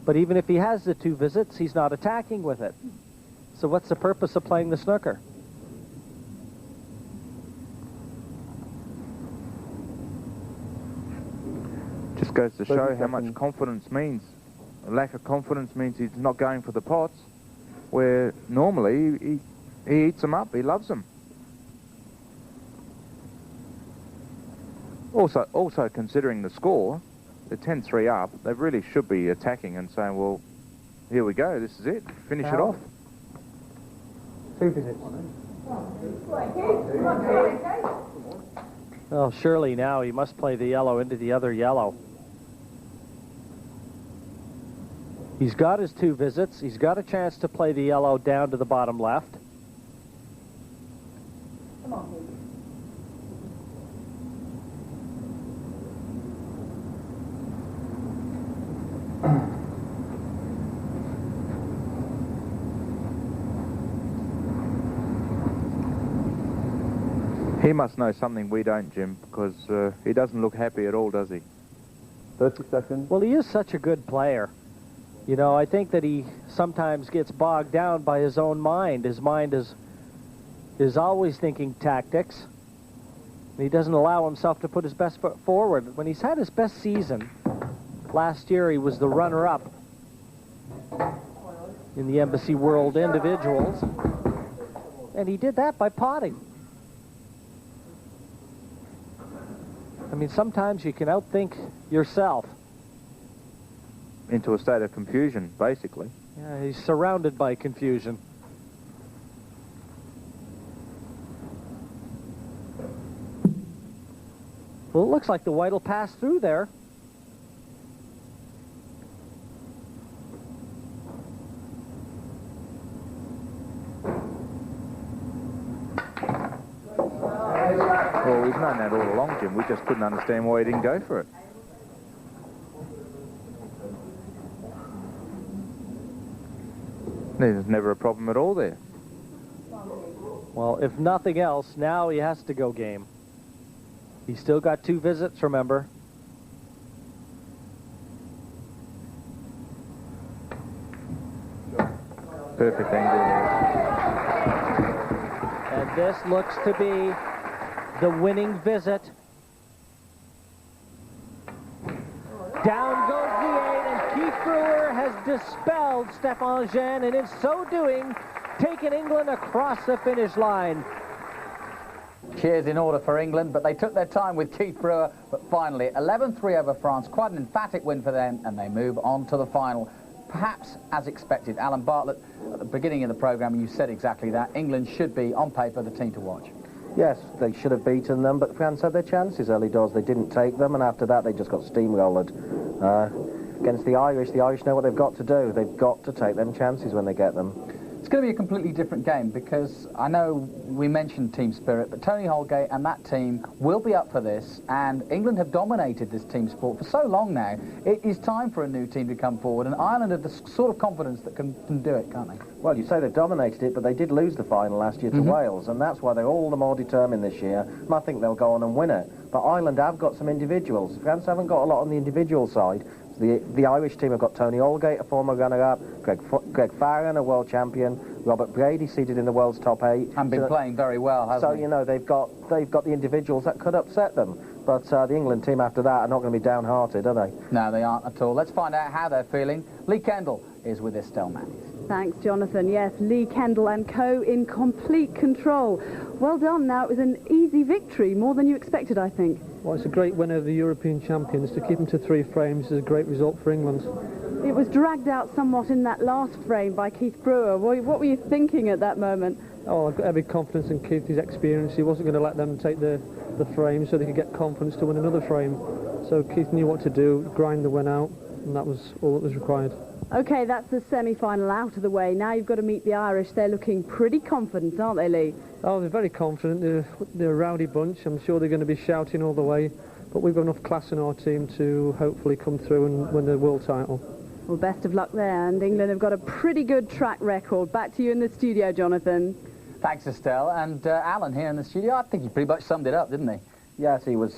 But even if he has the 2 visits, he's not attacking with it. So what's the purpose of playing the snooker? Just goes to show how much confidence means. A lack of confidence means he's not going for the pots, where normally he eats them up, he loves them. Also considering the score, they're 10-3 up, they really should be attacking and saying, well, here we go, this is it, finish it off. 2 visits. Well, surely now he must play the yellow into the other yellow. He's got his 2 visits. He's got a chance to play the yellow down to the bottom left. Come on, Pete. He must know something we don't, Jim, because he doesn't look happy at all, does he? 30 seconds. Well, he is such a good player. You know, I think that he sometimes gets bogged down by his own mind. His mind is always thinking tactics. He doesn't allow himself to put his best foot forward. When he's had his best season, last year he was the runner-up in the Embassy World Individuals, and he did that by potting. I mean, sometimes you can outthink yourself. Into a state of confusion, basically. Yeah, he's surrounded by confusion. Well, it looks like the white will pass through there. Well, we've known that all along, Jim. We just couldn't understand why he didn't go for it. There's never a problem at all there. Well, if nothing else, now he has to go game. He's still got 2 visits, remember. Perfect angle there. And this looks to be the winning visit. Down goes the 8, and Keith Brewer has dispelled Stefan Jean, and in so doing, taken England across the finish line. Cheers in order for England, but they took their time with Keith Brewer, but finally 11-3 over France, quite an emphatic win for them, and they move on to the final. Perhaps as expected. Alan Bartlett, at the beginning of the programme, you said exactly that. England should be, on paper, the team to watch. Yes, they should have beaten them, but France had their chances early doors. They didn't take them, and after that they just got steamrolled. Against the Irish know what they've got to do. They've got to take them chances when they get them. It's going to be a completely different game because I know we mentioned team spirit, but Tony Holgate and that team will be up for this, and England have dominated this team sport for so long now. It is time for a new team to come forward, and Ireland have the sort of confidence that can do it, can't they? Well, you say they've dominated it, but they did lose the final last year to Wales, and that's why they're all the more determined this year, and I think they'll go on and win it. But Ireland have got some individuals. France haven't got a lot on the individual side. The Irish team have got Tony Holgate, a former runner-up, Greg Farren, a world champion, Robert Brady seated in the world's top 8. And been playing very well, hasn't he? So, you know, they've got the individuals that could upset them. But the England team after that are not going to be downhearted, are they? No, they aren't at all. Let's find out how they're feeling. Lee Kendall is with Estelle Matthews. Thanks, Jonathan. Yes, Lee Kendall and co in complete control. Well done. Now, it was an easy victory, more than you expected, I think. Well, it's a great win over the European champions. To keep them to 3 frames is a great result for England. It was dragged out somewhat in that last frame by Keith Brewer. What were you thinking at that moment? Oh, I've got every confidence in Keith, his experience. He wasn't going to let them take the frame so they could get confidence to win another frame. So Keith knew what to do, grind the win out, and that was all that was required. OK, that's the semi-final out of the way. Now you've got to meet the Irish. They're looking pretty confident, aren't they, Lee? Oh, they're very confident. They're a rowdy bunch. I'm sure they're going to be shouting all the way. But we've got enough class in our team to hopefully come through and win the world title. Well, best of luck there. And England have got a pretty good track record. Back to you in the studio, Jonathan. Thanks, Estelle. And Alan here in the studio, I think he pretty much summed it up, didn't he? Yes, he was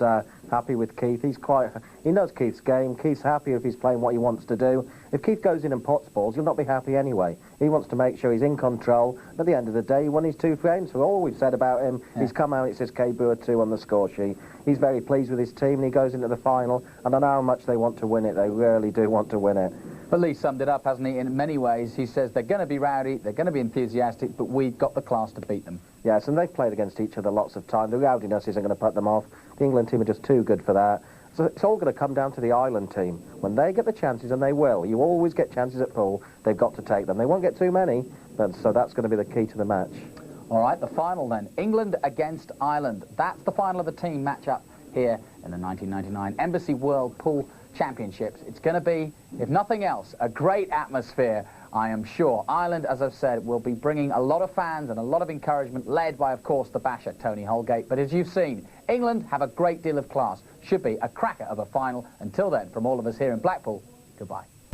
happy with Keith. He knows Keith's game. Keith's happy if he's playing what he wants to do. If Keith goes in and pots balls, he'll not be happy anyway. He wants to make sure he's in control. At the end of the day, he won his 2 frames. For all we've said about him, he's come out, it says K Brewer 2 on the score sheet. He's very pleased with his team, and he goes into the final, and I know how much they want to win it. They really do want to win it. But Lee summed it up, hasn't he, in many ways. He says they're going to be rowdy, they're going to be enthusiastic, but we've got the class to beat them. Yes, and they've played against each other lots of time. The rowdiness isn't going to put them off. The England team are just too good for that. So it's all going to come down to the Ireland team. When they get the chances, and they will, you always get chances at pool, they've got to take them. They won't get too many, but so that's going to be the key to the match. All right, the final then. England against Ireland. That's the final of the team matchup here in the 1999 Embassy World Pool Championships. It's going to be, if nothing else, a great atmosphere, I am sure. Ireland, as I've said, will be bringing a lot of fans and a lot of encouragement, led by, of course, the basher, Tony Holgate. But as you've seen, England have a great deal of class. Should be a cracker of a final. Until then, from all of us here in Blackpool, goodbye.